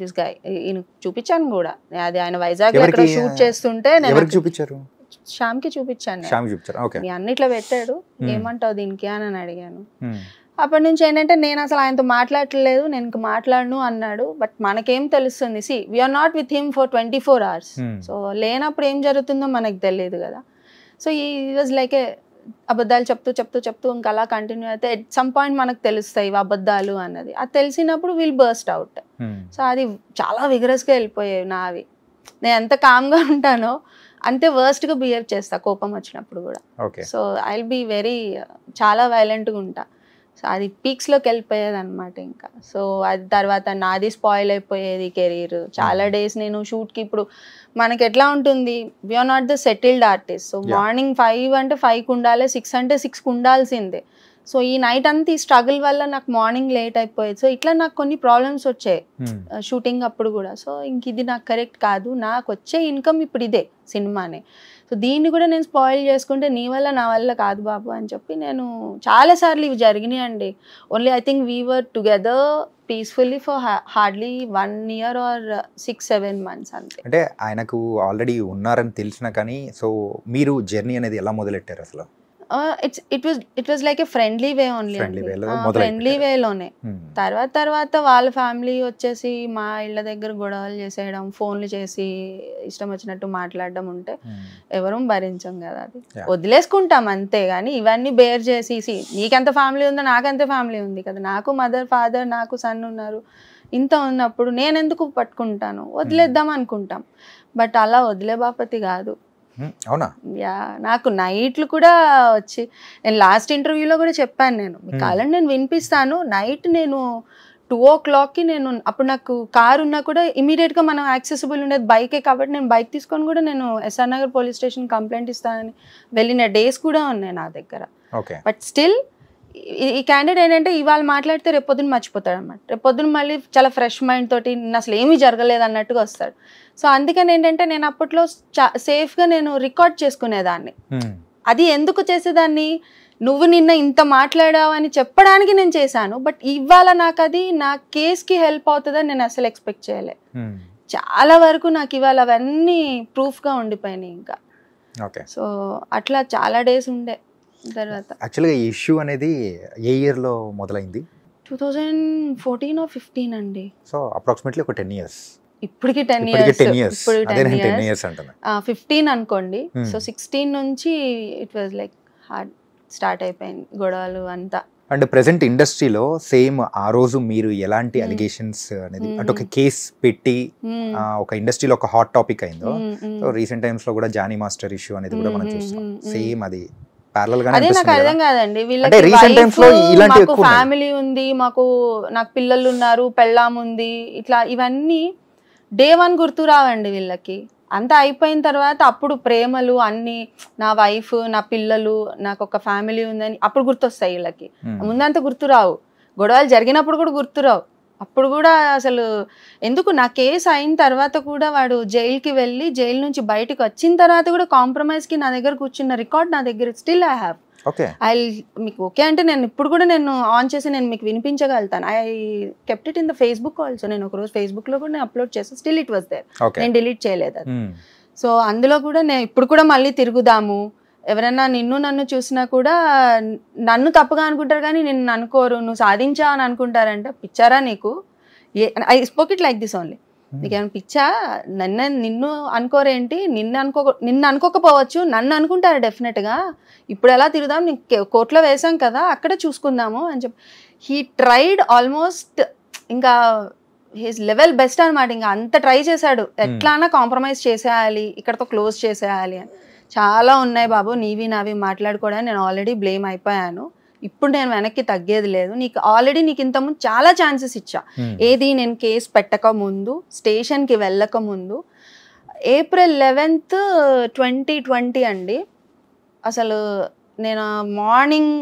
this guy ఈయన చూపించాను కూడా, అది ఆయన వైజాగ్ ఎక్కడ షూట్ చేస్తుంటే నేను చూపించారు, శ్యామ్కి చూపించాను, మీ అన్నిట్లో పెట్టాడు ఏమంటావు దీనికి అని అడిగాను. అప్పటి నుంచి ఏంటంటే నేను అసలు ఆయనతో మాట్లాడలేదు, నేను ఇంక మాట్లాడను అన్నాడు. బట్ మనకేం తెలుస్తుంది, see we're not with him for 24 hours. So లేనప్పుడు ఏం జరుగుతుందో మనకు తెలియదు కదా. సో ఈ వాజ్ లైక్ ఏ అబద్ధాలు చెప్తూ ఇంకా అలా కంటిన్యూ అయితే ఎట్ సమ్ పాయింట్ మనకు తెలుస్తాయి ఇవి అబద్ధాలు అన్నది. అది తెలిసినప్పుడు విల్ బర్స్ట్ అవుట్. సో అది చాలా విగరస్గా వెళ్ళిపోయాయి నావి. నేను ఎంత కామ్గా ఉంటానో అంతే వర్స్ట్గా బిహేవ్ చేస్తా కోపం వచ్చినప్పుడు కూడా. So I will be very చాలా వైలెంట్గా ఉంటా. సో అది పీక్స్లోకి వెళ్ళిపోయేది అనమాట ఇంకా. సో అది తర్వాత నాది స్పాయిల్ అయిపోయేది కెరీర్. చాలా డేస్ నేను షూట్కి, ఇప్పుడు మనకి ఎట్లా ఉంటుంది, we're not the settled artist. So morning 5 అంటే 5కి ఉండాలి, 6 అంటే 6కి ఉండాల్సిందే. సో ఈ నైట్ అంతా ఈ స్ట్రగుల్ వల్ల నాకు మార్నింగ్ లేట్ అయిపోయేది. సో ఇట్లా నాకు కొన్ని ప్రాబ్లమ్స్ వచ్చాయి షూటింగ్ అప్పుడు కూడా. సో ఇంక ఇది నాకు కరెక్ట్ కాదు, నాకు వచ్చే ఇన్కమ్ ఇప్పుడు ఇదే సినిమానే. సో దీన్ని కూడా నేను స్పాయిల్ చేసుకుంటే నీ వల్ల నా వల్ల కాదు బాబు అని చెప్పి నేను చాలాసార్లు ఇవి జరిగినాయి అండి. Only I think we were together peacefully for hardly 1 year or 6-7 months అంతే. అంటే ఆయనకు ఆల్రెడీ ఉన్నారని తెలిసినా కానీ, సో మీరు జర్నీ అనేది ఎలా మొదలెట్టారు అసలు? It was like a friendly way only, friendly వేలోనే. తర్వాత వాళ్ళ ఫ్యామిలీ వచ్చేసి మా ఇళ్ళ దగ్గర గొడవలు చేసేయడం, ఫోన్లు చేసి ఇష్టం వచ్చినట్టు మాట్లాడడం ఉంటే ఎవరూ భరించం కదా, అది వదిలేసుకుంటాం అంతే. కానీ ఇవన్నీ బేర్ చేసి నీకెంత ఫ్యామిలీ ఉందో నాకెంత ఫ్యామిలీ ఉంది కదా, నాకు మదర్ ఫాదర్ నాకు సన్ ఉన్నారు, ఇంత ఉన్నప్పుడు నేను ఎందుకు పట్టుకుంటాను, వదిలేద్దాం అనుకుంటాం. బట్ అలా వదిలే బాపతి కాదు. అవునా? యా, నాకు నైట్లు కూడా వచ్చి, నేను లాస్ట్ ఇంటర్వ్యూలో కూడా చెప్పాను, నేను మీకు కావాలంటే నేను వినిపిస్తాను. నైట్ నేను 2 o'clockకి నేను, అప్పుడు నాకు కార్ ఉన్నా కూడా ఇమీడియట్గా మనం యాక్సెసిబుల్ ఉండేది బైకే కాబట్టి నేను బైక్ తీసుకొని కూడా నేను SR Nagar police station complaint ఇస్తానని వెళ్ళిన డేస్ కూడా ఉన్నాయి నా దగ్గర. బట్ స్టిల్ ఈ క్యాండిడేట్ ఏంటంటే ఇవాళ మాట్లాడితే రేపొద్దున మర్చిపోతాడు అనమాట. రేపొద్దున మళ్ళీ చాలా ఫ్రెష్ మైండ్ తోటి అసలు ఏమీ జరగలేదు అన్నట్టుగా వస్తాడు. సో అందుకని ఏంటంటే నేను అప్పట్లో సేఫ్గా నేను రికార్డ్ చేసుకునేదాన్ని. అది ఎందుకు చేసేదాన్ని, నువ్వు నిన్న ఇంత మాట్లాడావు అని చెప్పడానికి నేను చేశాను. బట్ ఇవాళ నాకు అది నా కేస్కి హెల్ప్ అవుతుందని నేను అసలు ఎక్స్పెక్ట్ చేయలే. చాలా వరకు నాకు ఇవాళ అవన్నీ ప్రూఫ్గా ఉండిపోయినాయి ఇంకా. సో అట్లా చాలా డేస్ ఉండే. తర్వాత యాక్చువల్గా ఈ ఇష్యూ అనేది ఏ ఇయర్లో మొదలైంది? 2014 or 15 అండి. సో అప్రాక్సిమేట్లీ ఒక 10 years. ఇప్పటికి 10 years. ఇప్పుడు 10 years అంటున్నా. 15 అనుకోండి. సో 16 నుంచి it was like hard start అయిపోయింది గొడవలు అంతా. అండ్ ప్రెసెంట్ ఇండస్ట్రీలో సేమ్ ఆ రోజు మీరు ఎలాంటి అలిగేషన్స్ అనేది అంటే ఒక కేస్ పెట్టి ఒక ఇండస్ట్రీలో ఒక హాట్ టాపిక్ అయిందో, సో రీసెంట్ టైమ్స్ లో కూడా జానీ మాస్టర్ ఇష్యూ అనేది కూడా మనం చూస్తాం. సేమ్ అది అదే నాకు అర్థం కాదండి. మాకు ఫ్యామిలీ ఉంది, నాకు పిల్లలు ఉన్నారు, పెళ్ళాం ఉంది, ఇట్లా ఇవన్నీ డే 1 గుర్తు రావండి వీళ్ళకి. అంతా అయిపోయిన తర్వాత అప్పుడు ప్రేమలు అన్ని, నా వైఫ్ నా పిల్లలు నాకు ఒక ఫ్యామిలీ ఉందని అప్పుడు గుర్తొస్తాయి వీళ్ళకి. ముందంతా గుర్తురావు. గొడవలు జరిగినప్పుడు కూడా గుర్తురావు. అప్పుడు కూడా అసలు ఎందుకు, నా కేసు అయిన తర్వాత కూడా వాడు జైలుకి వెళ్ళి జైలు నుంచి బయటకు వచ్చిన తర్వాత కూడా కాంప్రమైజ్కి నా దగ్గర కూర్చున్న రికార్డ్ నా దగ్గర స్టిల్ ఐ హ్యావ్. మీకు ఓకే అంటే నేను ఇప్పుడు కూడా నేను ఆన్ చేసి నేను మీకు వినిపించగలుగుతాను. I kept it in the Facebook also. నేను ఒకరోజు ఫేస్బుక్లో కూడా నేను అప్లోడ్ చేస్తాను. Still it was there. నేను డిలీట్ చేయలేదు అది. సో అందులో కూడా నేను ఇప్పుడు కూడా మళ్ళీ తిరుగుదాము, ఎవరైనా నన్ను చూసినా కూడా నన్ను తప్పుగా అనుకుంటారు కానీ నిన్ను అనుకోరు, నువ్వు సాధించావు అని అనుకుంటారంటే పిచ్చారా నీకు? I spoke it like this only. నీకేమైనా పిచ్చా? నిన్ను అనుకోరేంటి? నిన్ను అనుకోకపోవచ్చు, నన్ను అనుకుంటారు డెఫినెట్గా. ఇప్పుడు ఎలా తిరుగుదాం, నీకు కోర్టులో వేసాం కదా అక్కడ చూసుకుందాము అని చెప్పి హీ ట్రైడ్ ఆల్మోస్ట్. ఇంకా హిస్ లెవెల్ బెస్ట్ అనమాట. ఇంకా అంత ట్రై చేశాడు, ఎట్లానా కాంప్రమైజ్ చేసేయాలి, ఇక్కడతో క్లోజ్ చేసేయాలి అని. చాలా ఉన్నాయి బాబు నీవి నావి మాట్లాడుకోవడానికి. నేను ఆల్రెడీ బ్లేమ్ అయిపోయాను. ఇప్పుడు నేను వెనక్కి తగ్గేది లేదు. నీకు ఇంతకుముందు చాలా ఛాన్సెస్ ఇచ్చా. ఏది నేను కేసు పెట్టక ముందు, స్టేషన్కి వెళ్ళక ముందు. April 11th 2020 అండి. అసలు నేను మార్నింగ్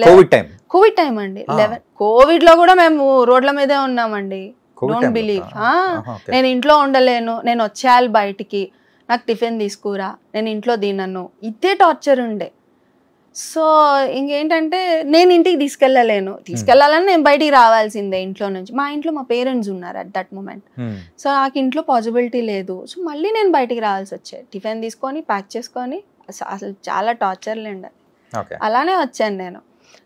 కోవిడ్ టైం అండి. 11 కోవిడ్లో కూడా మేము రోడ్ల మీదే ఉన్నామండి. Don't believe. నేను ఇంట్లో ఉండలేను, నేను వచ్చేయాలి బయటికి, నాకు టిఫిన్ తీసుకురా, నేను ఇంట్లో తినను, ఇదే టార్చర్ ఉండే. సో ఇంకేంటంటే నేను ఇంటికి తీసుకెళ్ళాలని నేను బయటికి రావాల్సిందే ఇంట్లో నుంచి. మా ఇంట్లో మా పేరెంట్స్ ఉన్నారు అట్ దట్ మూమెంట్. సో నాకు ఇంట్లో పాసిబిలిటీ లేదు. సో మళ్ళీ నేను బయటికి రావాల్సి వచ్చేది, టిఫిన్ తీసుకొని ప్యాక్ చేసుకొని. అసలు చాలా టార్చర్ లేండి. అలానే వచ్చాను నేను.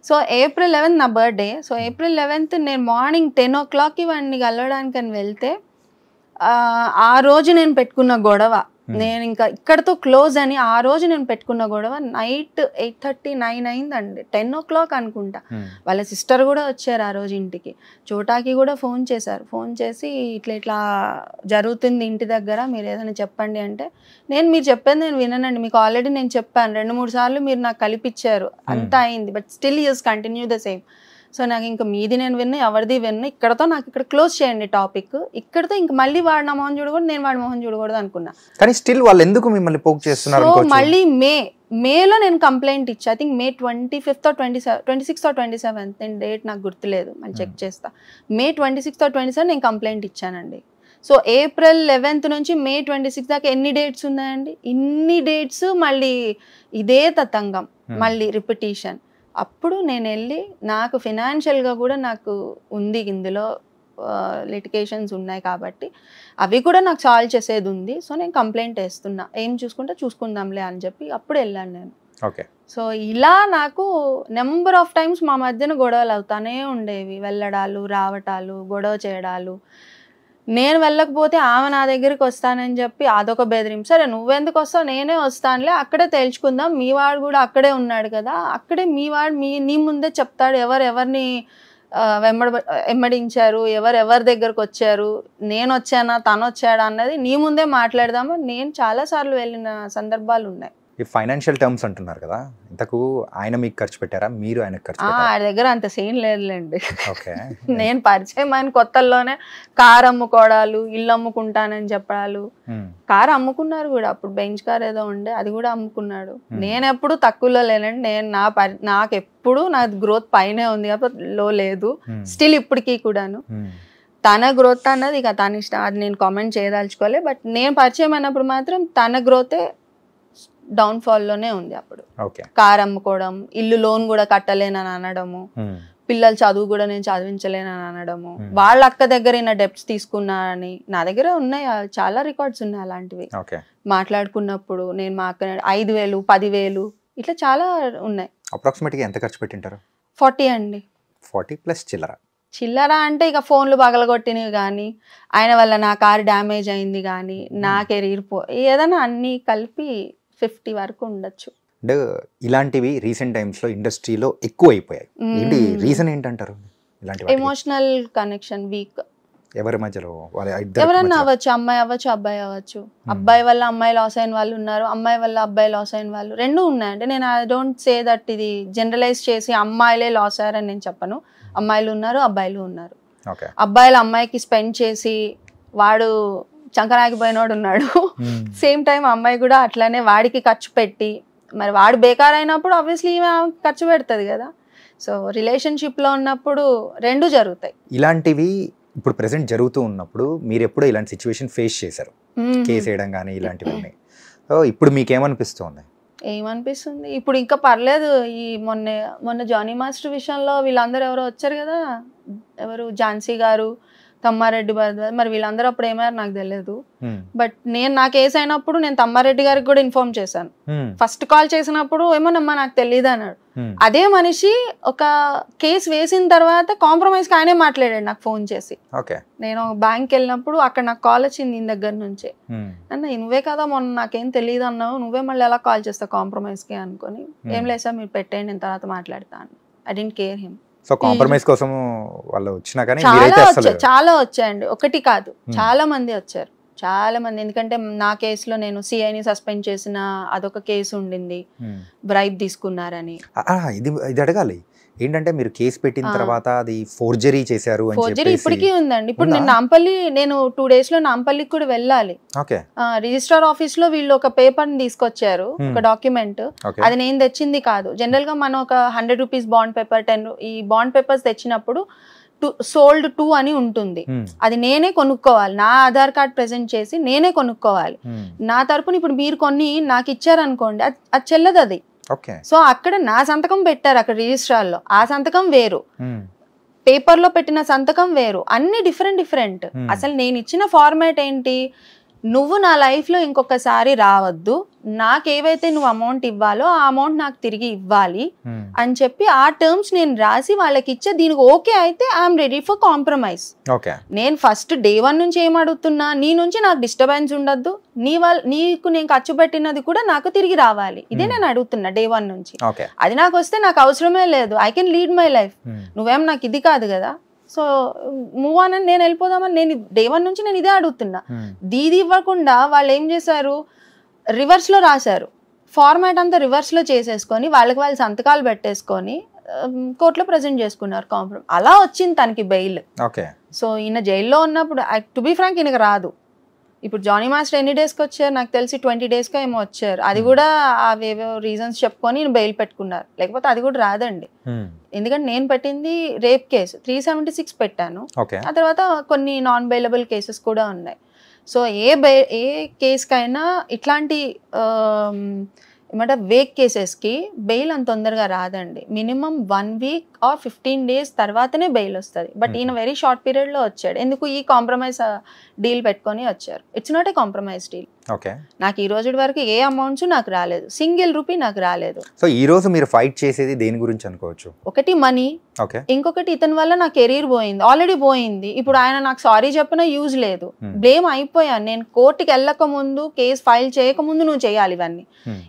సో April 11 నా బర్త్డే. సో April 11 నేను మార్నింగ్ 10 o'clock వాడిని కలవడానికి అని వెళ్తే ఆ రోజు నేను పెట్టుకున్న గొడవ, నేను ఇంకా ఇక్కడతో క్లోజ్ అని ఆ రోజు నేను పెట్టుకున్న గొడవ నైట్ 8:30, 9 అయిందండి. 10 o'clock అనుకుంటా. వాళ్ళ సిస్టర్ కూడా వచ్చారు ఆ రోజు ఇంటికి. చోటాకి కూడా ఫోన్ చేశారు. ఫోన్ చేసి ఇట్లా జరుగుతుంది ఇంటి దగ్గర, మీరు ఏదైనా చెప్పండి అంటే, మీరు చెప్పేది నేను విననండి, మీకు ఆల్రెడీ నేను చెప్పాను 2-3 సార్లు మీరు నాకు కలిపిచ్చారు, అంతా అయింది, but still use continue the same. So నాకు ఇంకా మీది నేను విన్నా, ఎవరిది విన్నా, ఇక్కడతో నాకు ఇక్కడ క్లోజ్ చేయండి టాపిక్. ఇక్కడతో ఇంకా మళ్ళీ వాడు నా మొహం చూడకూడదు, నేను వాడి మొహం చూడకూడదు అనుకున్నా. కానీ స్టిల్ వాళ్ళు ఎందుకు మిమ్మల్ని పోక్ చేస్తున్నారు? సో మళ్ళీ మేలో నేను కంప్లైంట్ ఇచ్చా. I think May 25th or 26th or 27th, నేను డేట్ నాకు గుర్తులేదు, మళ్ళీ చెక్ చేస్తా. May 26th or 27th నేను కంప్లైంట్ ఇచ్చానండి. సో April 11th నుంచి May 26th దాకా ఎన్ని డేట్స్ ఉన్నాయండి? ఇన్ని డేట్స్ మళ్ళీ ఇదే తతంగం, మళ్ళీ రిపిటీషన్. అప్పుడు నేను వెళ్ళి, నాకు ఫినాన్షియల్గా కూడా నాకు ఉంది ఇందులో, లిటిగేషన్స్ ఉన్నాయి కాబట్టి అవి కూడా నాకు సాల్వ్ చేసేది ఉంది. సో నేను కంప్లైంట్ వేస్తున్నా, ఏం చూసుకుందాంలే అని చెప్పి అప్పుడు వెళ్ళాను నేను. ఓకే. సో ఇలా నాకు నెంబర్ ఆఫ్ టైమ్స్ మా మధ్యన గొడవలు అవుతానే ఉండేవి, వెళ్ళడాలు రావటాలు, గొడవ చేయడాలు. నేను వెళ్ళకపోతే ఆమె నా దగ్గరికి వస్తానని చెప్పి అదొక బెదిరింపు. సరే నువ్వెందుకు వస్తావు, నేనే వస్తానులే, అక్కడే తేల్చుకుందాం, మీ వాడు కూడా అక్కడే ఉన్నాడు కదా, అక్కడే మీ వాడు నీ ముందే చెప్తాడు ఎవరిని వెంబడించారు, ఎవరి దగ్గరకు వచ్చారు, నేను వచ్చానా తను వచ్చాడా అన్నది నీ ముందే మాట్లాడదాము. నేను చాలాసార్లు వెళ్ళిన సందర్భాలు ఉన్నాయి. ఈ ఫైనాన్షియల్ టర్మ్స్ అంటున్నారు కదా, ఇంతకు ఆయన మీకు ఖర్చు పెట్టారా, మీరు ఆయనకు ఖర్చు పెట్టారా? ఆయన దగ్గర అంత సీన్ లేదులేండి. నేను పరిచయం ఆయన కొత్తల్లోనే కారు అమ్ముకోవడాలు, ఇల్లు అమ్ముకుంటానని చెప్పడాలు. కారు అమ్ముకున్నారు కూడా, అప్పుడు బెంచ్ కార్ ఏదో ఉండే, అది కూడా అమ్ముకున్నాడు. నేను ఎప్పుడు తక్కువలో లేనండి. నేను నాకు ఎప్పుడు నా గ్రోత్ పైనే ఉంది కాబట్టి లో లేదు, స్టిల్ ఇప్పటికీ కూడాను. తన గ్రోత్ అన్నది ఇక తన ఇష్టం, అది నేను కామెంట్ చేయదలుచుకోలే. బట్ నేను పరిచయం అయినప్పుడు మాత్రం తన గ్రోతే డౌన్ఫాల్లోనే ఉంది. అప్పుడు కార్ అమ్ముకోవడం, ఇల్లు లోన్ కూడా కట్టలేనని అనడము, పిల్లల చదువు కూడా నేను చదివించలేనని అనడము, వాళ్ళ అక్క దగ్గర నా డెప్ట్స్ తీసుకున్నానని, నా దగ్గర ఉన్నాయి చాలా రికార్డ్స్ ఉన్నాయి అలాంటివి. మాట్లాడుకున్నప్పుడు నేను మా అక్క 5,000, 10,000 ఇట్లా చాలా ఉన్నాయి. అప్రాక్సిమేట్గా ఎంత ఖర్చు పెట్టింటారు? 40 అండి. 40 ప్లస్ చిల్లర అంటే ఇక ఫోన్లు పగలగొట్టినవి కానీ, ఆయన వల్ల నా కారు డ్యామేజ్ అయింది కానీ, నా కెరీర్ ఏదైనా అన్ని కలిపి 50 వరకు ఉండొచ్చు. అంటే ఇలాంటివి రీసెంట్ టైమ్స్ లో ఇండస్ట్రీలో ఎక్కువ అయిపోయాయి. ఏంటి రీజన్ ఏంటంటారు? ఇలాంటి ఎమోషనల్ కనెక్షన్ వీక్. ఎవరి మధ్యలో? ఎవరన్నా అవ్వచ్చు, అమ్మాయి అవ్వచ్చు, అబ్బాయి అవ్వచ్చు. అబ్బాయి వల్ల అమ్మాయి లాస్ అయిన వాళ్ళు ఉన్నారు, అమ్మాయి వల్ల అబ్బాయి లాస్ అయిన వాళ్ళు, రెండు ఉన్నాయంటే నేను ఐ డోంట్ సే దట్ ఇది జనరలైజ్ చేసి అమ్మాయిలే లాస్ అయ్యారని నేను చెప్పను. అమ్మాయిలు ఉన్నారు, అబ్బాయిలు ఉన్నారు. అబ్బాయిలు అమ్మాయికి స్పెండ్ చేసి వాడు చంకనాగిపోయినోడు ఉన్నాడు. సేమ్ టైం అమ్మాయి కూడా అట్లానే వాడికి ఖర్చు పెట్టి, మరి వాడు బేకార్ అయినప్పుడు ఆబ్వియస్లీ ఈమె ఖర్చు పెడుతుంది కదా. సో రిలేషన్షిప్లో ఉన్నప్పుడు రెండు జరుగుతాయి. ఇలాంటివి ఇప్పుడు ప్రెసెంట్ జరుగుతూ ఉన్నప్పుడు మీరు ఎప్పుడో ఇలాంటి సిచ్యువేషన్ ఫేస్ చేశారు, కేసు వేయడం కానీ ఇలాంటివన్నీ. సో ఇప్పుడు మీకేమనిపిస్తుంది? ఏమనిపిస్తుంది, ఇప్పుడు ఇంకా పర్లేదు. ఈ మొన్న జానీ మాస్టర్ విషయంలో వీళ్ళందరూ ఎవరో వచ్చారు కదా, ఎవరు ఝాన్సీ గారు, తమ్మారెడ్డి భరద్వాజ్, మరి వీళ్ళందరూ అప్పుడు ఏమయ్యారు నాకు తెలియదు. బట్ నేను నా కేసు అయినప్పుడు నేను తమ్మారెడ్డి గారికి కూడా ఇన్ఫార్మ్ చేశాను. ఫస్ట్ కాల్ చేసినప్పుడు ఏమోనమ్మా నాకు తెలియదు అన్నాడు. అదే మనిషి ఒక కేసు వేసిన తర్వాత కాంప్రమైజ్ కి ఆయనే మాట్లాడాడు నాకు ఫోన్ చేసి. నేను బ్యాంక్ వెళ్ళినప్పుడు అక్కడ నాకు కాల్ వచ్చింది ఈయన దగ్గర నుంచే. అన్న నువ్వే కదా మొన్న నాకేం తెలియదు అన్నావు, నువ్వే మళ్ళీ ఎలా కాల్ చేస్తావు కాంప్రమైజ్ కి అనుకుని, ఏం లేదు సార్ మీరు పెట్టేయండి నేను తర్వాత మాట్లాడతాను. I don't care him. So compromise కోసం వాళ్ళు వచ్చినా కానీ చాలా వచ్చాయండి, ఒకటి కాదు చాలా మంది వచ్చారు, చాలా మంది. ఎందుకంటే నా కేసులో నేను సిఐని సస్పెండ్ చేసిన అదొక కేసు ఉండింది, బ్రైబ్ తీసుకున్నారని. ఇది అడగాలి ఏంటంటే మీరు కేసు పెట్టిన తర్వాత అది ఫోర్జరీ చేశారు అని చెప్పేసి. ఫోర్జరీ ఇప్పటికీ ఉందండి. ఇప్పుడు నేను నాంపల్లి, నేను 2 days లో నాంపల్లికి కూడా వెళ్ళాలి. రిజిస్ట్రార్ ఆఫీస్ లో వీళ్ళు ఒక పేపర్ ని తీసుకొచ్చారు, ఒక డాక్యుమెంట్. అది నేను తెచ్చింది కాదు. జనరల్ గా మనం ఒక 100 rupees బాండ్ పేపర్, 10 ఈ బాండ్ పేపర్స్ తెచ్చినప్పుడు సోల్డ్ 2 అని ఉంటుంది. అది నేనే కొనుక్కోవాలి, నా ఆధార్ కార్డ్ ప్రెజెంట్ చేసి నేనే కొనుక్కోవాలి. నా తరపున ఇప్పుడు మీరు కొన్ని నాకు ఇచ్చారనుకోండి, అది చెల్లదు. అది ఓకే. సో అక్కడ నా సంతకం పెట్టారు అక్కడ రిజిస్ట్రార్లో, ఆ సంతకం వేరు, పేపర్లో పెట్టిన సంతకం వేరు, అన్ని డిఫరెంట్. అసలు నేను ఇచ్చిన ఫార్మాట్ ఏంటి, నువ్వు నా లైఫ్లో ఇంకొకసారి రావద్దు, నాకేవైతే నువ్వు అమౌంట్ ఇవ్వాలో ఆ అమౌంట్ నాకు తిరిగి ఇవ్వాలి అని చెప్పి ఆ టర్మ్స్ నేను రాసి వాళ్ళకి ఇచ్చే, దీనికి ఓకే అయితే ఐఎమ్ రెడీ ఫర్ కాంప్రమైజ్. నేను ఫస్ట్ డే 1 నుంచి ఏం అడుగుతున్నా, నీ నుంచి నాకు డిస్టర్బెన్స్ ఉండద్దు, నీకు నేను ఖర్చు పెట్టినది కూడా నాకు తిరిగి రావాలి, ఇదే నేను అడుగుతున్నా డే 1 నుంచి. అది నాకు వస్తే నాకు అవసరమే లేదు, I can lead my life, నువ్వేం నాకు ఇది కాదు కదా, సో మూవ్ ఆన్ అని నేను వెళ్ళిపోదామని నేను డే 1 నుంచి నేను ఇదే అడుగుతున్నా. దీది ఇవ్వకుండా వాళ్ళు ఏం చేశారు, రివర్స్లో రాశారు, ఫార్మాట్ అంతా రివర్స్లో చేసేసుకొని వాళ్ళకి వాళ్ళు సంతకాలు పెట్టేసుకొని కోర్టులో ప్రజెంట్ చేసుకున్నారు కాంప్రమైజ్. అలా వచ్చింది తనకి బెయిల్. సో ఈయన జైల్లో ఉన్నప్పుడు టు బీ ఫ్రాంక్ ఈయనకు రాదు. ఇప్పుడు జానీ మాస్టర్ ఎన్ని డేస్కి వచ్చారు నాకు తెలిసి 20 డేస్కి ఏమో వచ్చారు, అది కూడా అవేవో రీజన్స్ చెప్పుకొని ఈయన బెయిల్ పెట్టుకున్నారు, లేకపోతే అది కూడా రాదండి. ఎందుకంటే నేను పెట్టింది రేప్ కేసు 376 పెట్టాను, ఆ తర్వాత కొన్ని నాన్ బెయిలబుల్ కేసెస్ కూడా ఉన్నాయి. సో ఏ కేసుకైనా ఇట్లాంటి ఏమంటారు వేక్ కేసెస్కి బెయిల్ అంత తొందరగా రాదండి, మినిమం 1 వీక్ ఆర్ 15 డేస్ తర్వాతనే బెయిల్ వస్తుంది. బట్ ఈయన వెరీ షార్ట్ పీరియడ్లో వచ్చాడు, ఎందుకు ఈ కాంప్రమైజ్ డీల్ పెట్టుకొని వచ్చారు. It's not a compromise deal. నాకు ఈ రోజు వరకు ఏ అమౌంట్స్ నాకు రాలేదు, సింగిల్ రూపీ నాకు రాలేదు. సో ఈ రోజు మీరు ఫైట్ చేసేది దేని గురించి అనుకోవచ్చు, ఒకటి మనీ, ఇంకొకటి ఇతని వల్ల నా కెరీర్ పోయింది, ఆల్రెడీ పోయింది. ఇప్పుడు ఆయన నాకు సారీ చెప్పినా యూజ్ లేదు, బ్లేమ్ అయిపోయాను. నేను కోర్టుకి వెళ్ళక ముందు, కేసు ఫైల్ చేయక ముందు నువ్వు చేయాలి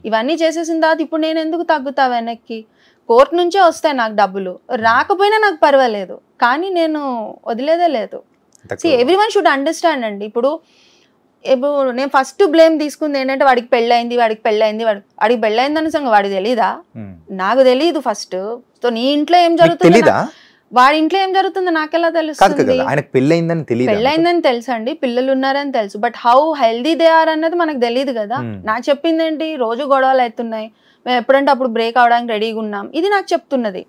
ఇవన్నీ చేసేసిన తర్వాత ఇప్పుడు నేను ఎందుకు తగ్గుతా వెనక్కి, కోర్టు నుంచే వస్తాయి నాకు డబ్బులు, రాకపోయినా నాకు పర్వాలేదు, కానీ నేను వదిలేదే లేదు. ఎవ్రీవన్ షుడ్ అండర్స్టాండ్ అండి. ఇప్పుడు నేను ఫస్ట్ బ్లేమ్ తీసుకుంది ఏంటంటే వాడికి పెళ్ళైంది వాడికి పెళ్ళైందని సంగతి వాడికి తెలీదా, నాకు తెలీదు ఫస్ట్. సో నీ ఇంట్లో ఏం జరుగుతుంది, వాడి ఇంట్లో ఏం జరుగుతుందో నాకెలా తెలుస్తుంది, పెళ్ళైందని తెలుసు అండి, పిల్లలు ఉన్నారని తెలుసు, but how healthy they are అన్నది మనకు తెలియదు కదా. నాకు చెప్పింది ఏంటి, రోజు గొడవలు అవుతున్నాయి, మేము ఎప్పుడంటే అప్పుడు బ్రేక్ అవడానికి రెడీగా ఉన్నాం, ఇది నాకు చెప్తున్నది.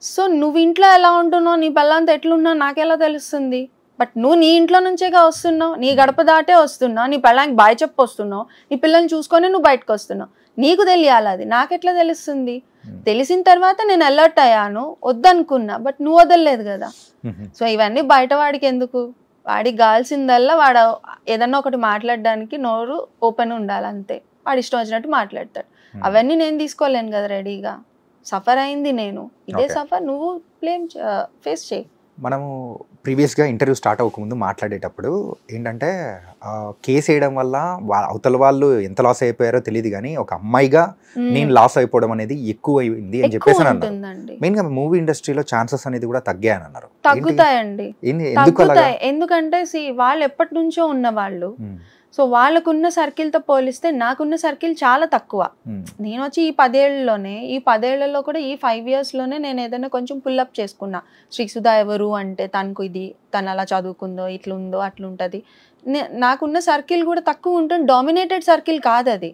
సో నువ్వు ఇంట్లో ఎలా ఉంటున్నావు, నీ పిల్లలతో ఎట్లున్నావు నాకెలా తెలుస్తుంది, బట్ నువ్వు నీ ఇంట్లో నుంచేగా వస్తున్నావు, నీ గడప దాటే వస్తున్నావు, నీ పిల్లలకి బాయ్ చెప్పి వస్తున్నావు, నీ పిల్లల్ని చూసుకొని నువ్వు బయటకు వస్తున్నావు, నీకు తెలియాలి, అది నాకెట్లా తెలుస్తుంది. తెలిసిన తర్వాత నేను అలర్ట్ అయ్యాను, వద్దనుకున్నా, బట్ నువ్వు వదలలేదు కదా. సో ఇవన్నీ బయట వాడికి ఎందుకు, వాడికి కావాల్సిందల్లా వాడు ఏదన్నా ఒకటి మాట్లాడడానికి నోరు ఓపెన్ ఉండాలి అంతే, వాడు ఇష్టం వచ్చినట్టు మాట్లాడతాడు. అవన్నీ నేను తీసుకోలేను కదా రెడీగా, సఫర్ అయింది నేను, ఇదే సఫర్ నువ్వు ఫేస్ చేయి. మనము ప్రీవియస్గా ఇంటర్వ్యూ స్టార్ట్ అవ్వకముందు మాట్లాడేటప్పుడు ఏంటంటే కేసు వేయడం వల్ల అవతల వాళ్ళు ఎంత లాస్ అయిపోయారో తెలియదు, కానీ ఒక అమ్మాయిగా నేను లాస్ అయిపోవడం అనేది ఎక్కువ అయింది అని చెప్పేసి అన్నారు. మెయిన్గా మూవీ ఇండస్ట్రీలో ఛాన్సెస్ అనేది కూడా తగ్గాయని అన్నారు. తగ్గుతాయండి, ఎందుకంటే వాళ్ళు ఎప్పటి నుంచో ఉన్న వాళ్ళు, సో వాళ్ళకున్న సర్కిల్తో పోలిస్తే నాకున్న సర్కిల్ చాలా తక్కువ. నేను వచ్చి ఈ 10 ఏళ్లలోనే, ఈ 10 ఏళ్లలో కూడా ఈ 5 ఇయర్స్లోనే నేను ఏదైనా కొంచెం పుల్అప్ చేసుకున్నా. శ్రీసుధ ఎవరు అంటే తనకు ఇది, తను అలా చదువుకుందో ఇట్లుందో అట్లుంటుంది. నాకున్న సర్కిల్ కూడా తక్కువ ఉంటుంది, డామినేటెడ్ సర్కిల్ కాదు అది,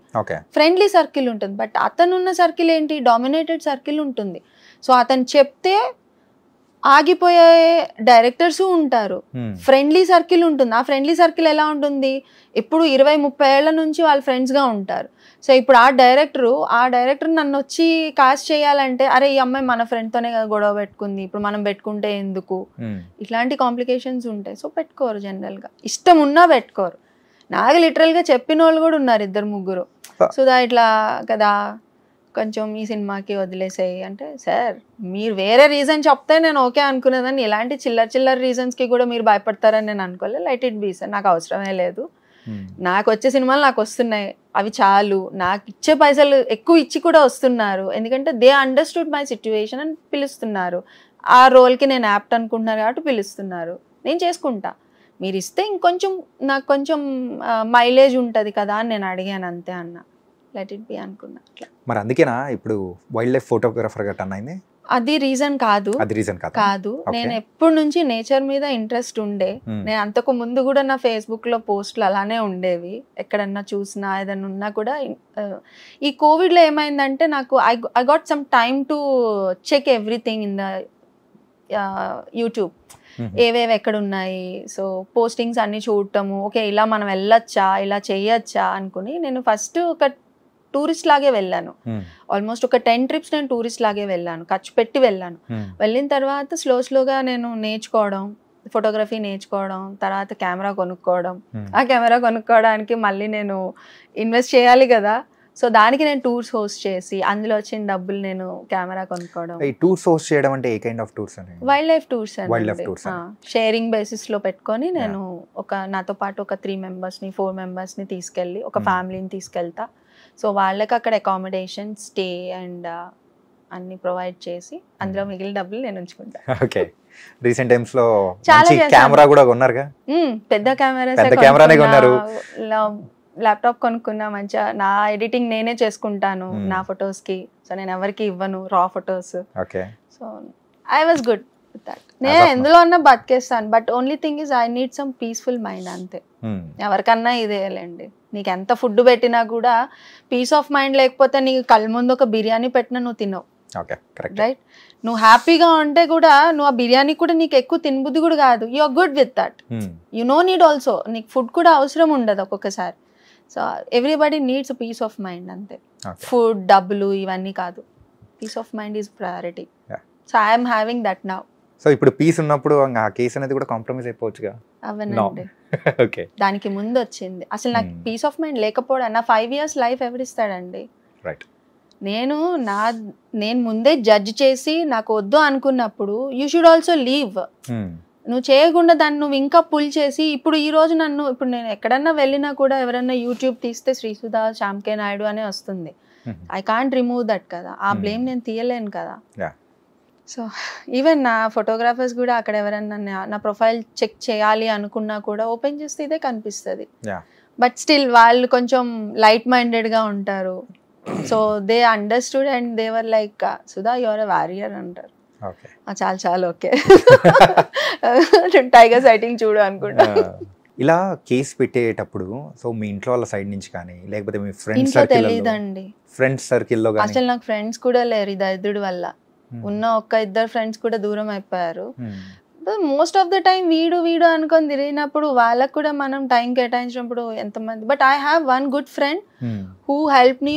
ఫ్రెండ్లీ సర్కిల్ ఉంటుంది. బట్ అతనున్న సర్కిల్ ఏంటి, డామినేటెడ్ సర్కిల్ ఉంటుంది. సో అతను చెప్తే ఆగిపోయే డైరెక్టర్స్ ఉంటారు, ఫ్రెండ్లీ సర్కిల్ ఉంటుంది. ఆ ఫ్రెండ్లీ సర్కిల్ ఎలా ఉంటుంది, ఇప్పుడు 20-30 ఏళ్ల నుంచి వాళ్ళ ఫ్రెండ్స్గా ఉంటారు. సో ఇప్పుడు ఆ డైరెక్టర్ నన్ను వచ్చి కాస్ట్ చేయాలంటే, అరే ఈ అమ్మాయి మన ఫ్రెండ్తోనే కదా గొడవ పెట్టుకుంది, ఇప్పుడు మనం పెట్టుకుంటే ఎందుకు, ఇట్లాంటి కాంప్లికేషన్స్ ఉంటాయి. సో పెట్టుకోరు, జనరల్గా ఇష్టం ఉన్నా పెట్టుకోరు. నాకు లిటరల్గా చెప్పిన వాళ్ళు కూడా ఉన్నారు 2-3. సుధా ఇట్లా కదా కొంచెం ఈ సినిమాకి వదిలేసాయి అంటే, సార్ మీరు వేరే రీజన్ చెప్తే నేను ఓకే అనుకునేదాన్ని, ఇలాంటి చిల్లర రీజన్స్కి కూడా మీరు భయపడతారని నేను అనుకోలేదు. లైట్ ఇట్ బీ సార్, నాకు అవసరమే లేదు, నాకు వచ్చే సినిమాలు నాకు వస్తున్నాయి, అవి చాలు, నాకు ఇచ్చే పైసలు ఎక్కువ ఇచ్చి కూడా వస్తున్నారు, ఎందుకంటే దే అండర్స్టూడ్ మై సిచ్యువేషన్ అని పిలుస్తున్నారు, ఆ రోల్కి నేను యాప్ట్ అనుకుంటున్నారు కాబట్టి పిలుస్తున్నారు, నేను చేసుకుంటా, మీరు ఇస్తే ఇంకొంచెం నాకు కొంచెం మైలేజ్ ఉంటుంది కదా అని నేను అడిగాను అంతే అన్న, లెట్ ఇట్ బి అనుకున్నా. మరి అందుకేనా ఇప్పుడు వైల్డ్ లైఫ్ ఫోటోగ్రాఫర్ గా టర్న్ అయింది? అది రీజన్ కాదు, నేను ఎప్పటి నుంచి నేచర్ మీద ఇంట్రెస్ట్ ఉండే. నేను అంతకు ముందు కూడా నా ఫేస్బుక్ లో పోస్టులు అలానే ఉండేవి, ఎక్కడన్నా చూసినా ఏదన్నా ఉన్నా కూడా. ఈ కోవిడ్ లో ఏమైందంటే నాకు I got some time to check everything in the YouTube, ఏవేవి ఎక్కడ ఉన్నాయి, సో పోస్టింగ్స్ అన్ని చూడటము, ఓకే ఇలా మనం వెళ్ళొచ్చా, ఇలా చేయొచ్చా అనుకుని నేను ఫస్ట్ ఒక టూరిస్ట్ లాగే వెళ్ళాను. ఆల్మోస్ట్ ఒక 10 trips నేను టూరిస్ట్ లాగే వెళ్ళాను, ఖర్చు పెట్టి వెళ్ళాను. వెళ్ళిన తర్వాత స్లోగా నేను నేర్చుకోవడం, ఫోటోగ్రఫీ నేర్చుకోవడం, తర్వాత కెమెరా కొనుక్కోవడం. ఆ కెమెరా కొనుక్కోవడానికి మళ్ళీ నేను ఇన్వెస్ట్ చేయాలి కదా, సో దానికి నేను టూర్స్ హోస్ట్ చేసి అందులో వచ్చిన డబ్బులు నేను కెమెరా కొనుక్కోవడం. ఈ టూర్స్ హోస్ట్ చేయడం అంటే ఏ కైండ్ ఆఫ్ టూర్స్ అండి? వైల్డ్ లైఫ్ టూర్స్ అండి. షేరింగ్ బేసిస్ లో పెట్టుకొని నేను నాతో పాటు ఒక 3 members ని 4 members ని తీసుకెళ్ళి ఒక ఫ్యామిలీని తీసుకెళ్తా. సో వాళ్ళకి అక్కడ అకామిడేషన్, స్టే అండ్ అన్ని ప్రొవైడ్ చేసి అందులో మిగిలిన డబ్బులు నేను ఉంచుకుంటా. ఓకే. రీసెంట్ టైమ్స్ లో మంచి కెమెరా కూడా కొన్నారుగా? పెద్ద కెమెరానే కొన్నారు. ల్యాప్టాప్ కొనుక్కున్నా, మంచిగా నా ఎడిటింగ్ నేనే చేసుకుంటాను నా ఫొటోస్ కి. సో నేను ఎవరికి ఇవ్వను raw photos. Okay. So I was good with that. నేను ఎందులో ఉన్నా బతికేస్తాను, but only thing is I need some peaceful mind అంతే. ఎవరికన్నా ఇదేలేండి, నీకు ఎంత ఫుడ్ పెట్టినా కూడా పీస్ ఆఫ్ మైండ్ లేకపోతే నీకు కళ్ళ ముందు ఒక బిర్యానీ పెట్టినా నువ్వు తినవు. రైట్? నువ్వు హ్యాపీగా ఉంటే కూడా నువ్వు ఆ బిర్యానీ కూడా నీకు ఎక్కువ తినబుద్ధి కూడా కాదు. You are good with that. You no need also. నీకు ఫుడ్ కూడా అవసరం ఉండదు ఒక్కొక్కసారి. So everybody needs peace of mind అంతే. ఫుడ్, డబ్బులు ఇవన్నీ కాదు. Peace of mind is priority. So I'm having that now. So ఇప్పుడు పీస్ ఉన్నప్పుడు ఆ కేసు అనేది కూడా కాంప్రమైజ్ అయిపోవచ్చుగా? అవనండి. దానికి ముందు వచ్చింది అసలు నాకు పీస్ ఆఫ్ మైండ్ లేకపోవడం. నా 5 years లైఫ్ ఎవరిస్తాడండి? నేను ముందే జడ్జ్ చేసి నాకు వద్దు అనుకున్నప్పుడు యూ షుడ్ ఆల్సో లీవ్. నువ్వు చేయకుండా దాన్ని నువ్వు ఇంకా పుల్ చేసి ఇప్పుడు ఈ రోజు ఇప్పుడు నేను ఎక్కడన్నా వెళ్ళినా కూడా ఎవరన్నా యూట్యూబ్ తీస్తే శ్రీసుధా, శ్యామ్ కే నాయుడు అనే వస్తుంది. ఐ కాంట్ రిమూవ్ దట్ కదా, ఆ బ్లేమ్ నేను తీయలేను కదా. సో ఈవెన్ నా ఫోటోగ్రాఫర్స్ కూడా అక్కడ ఎవరన్నా నా ప్రొఫైల్ చెక్ చేయాలి అనుకున్నా కూడా ఓపెన్ చేస్తే ఇదే కనిపిస్తుంది. బట్ స్టిల్ వాళ్ళు కొంచెం లైట్ మైండెడ్గా ఉంటారు. So they understood and they were like, Sudha you are a warrior అంటారు. చాలా ఓకే, టైగర్ సైటింగ్ చూడు అనుకుంటా. ఇలా కేసు పెట్టేటప్పుడు సో మీ ఇంట్లో వాళ్ళ సైడ్ నుంచి కానీ లేకపోతే మీ ఫ్రెండ్స్ తెలీదండి, ఫ్రెండ్స్ సర్కిల్లో అసలు నాకు ఫ్రెండ్స్ కూడా లేరు. ఈ దరిద్రుడి వల్ల ఉన్న 1-2 ఫ్రెండ్స్ కూడా దూరం అయిపోయారు. మోస్ట్ ఆఫ్ ద టైం వీడు అనుకొని తిరిగినప్పుడు వాళ్ళకు కూడా మనం టైం కేటాయించినప్పుడు ఎంతమంది. But I have one good friend who help me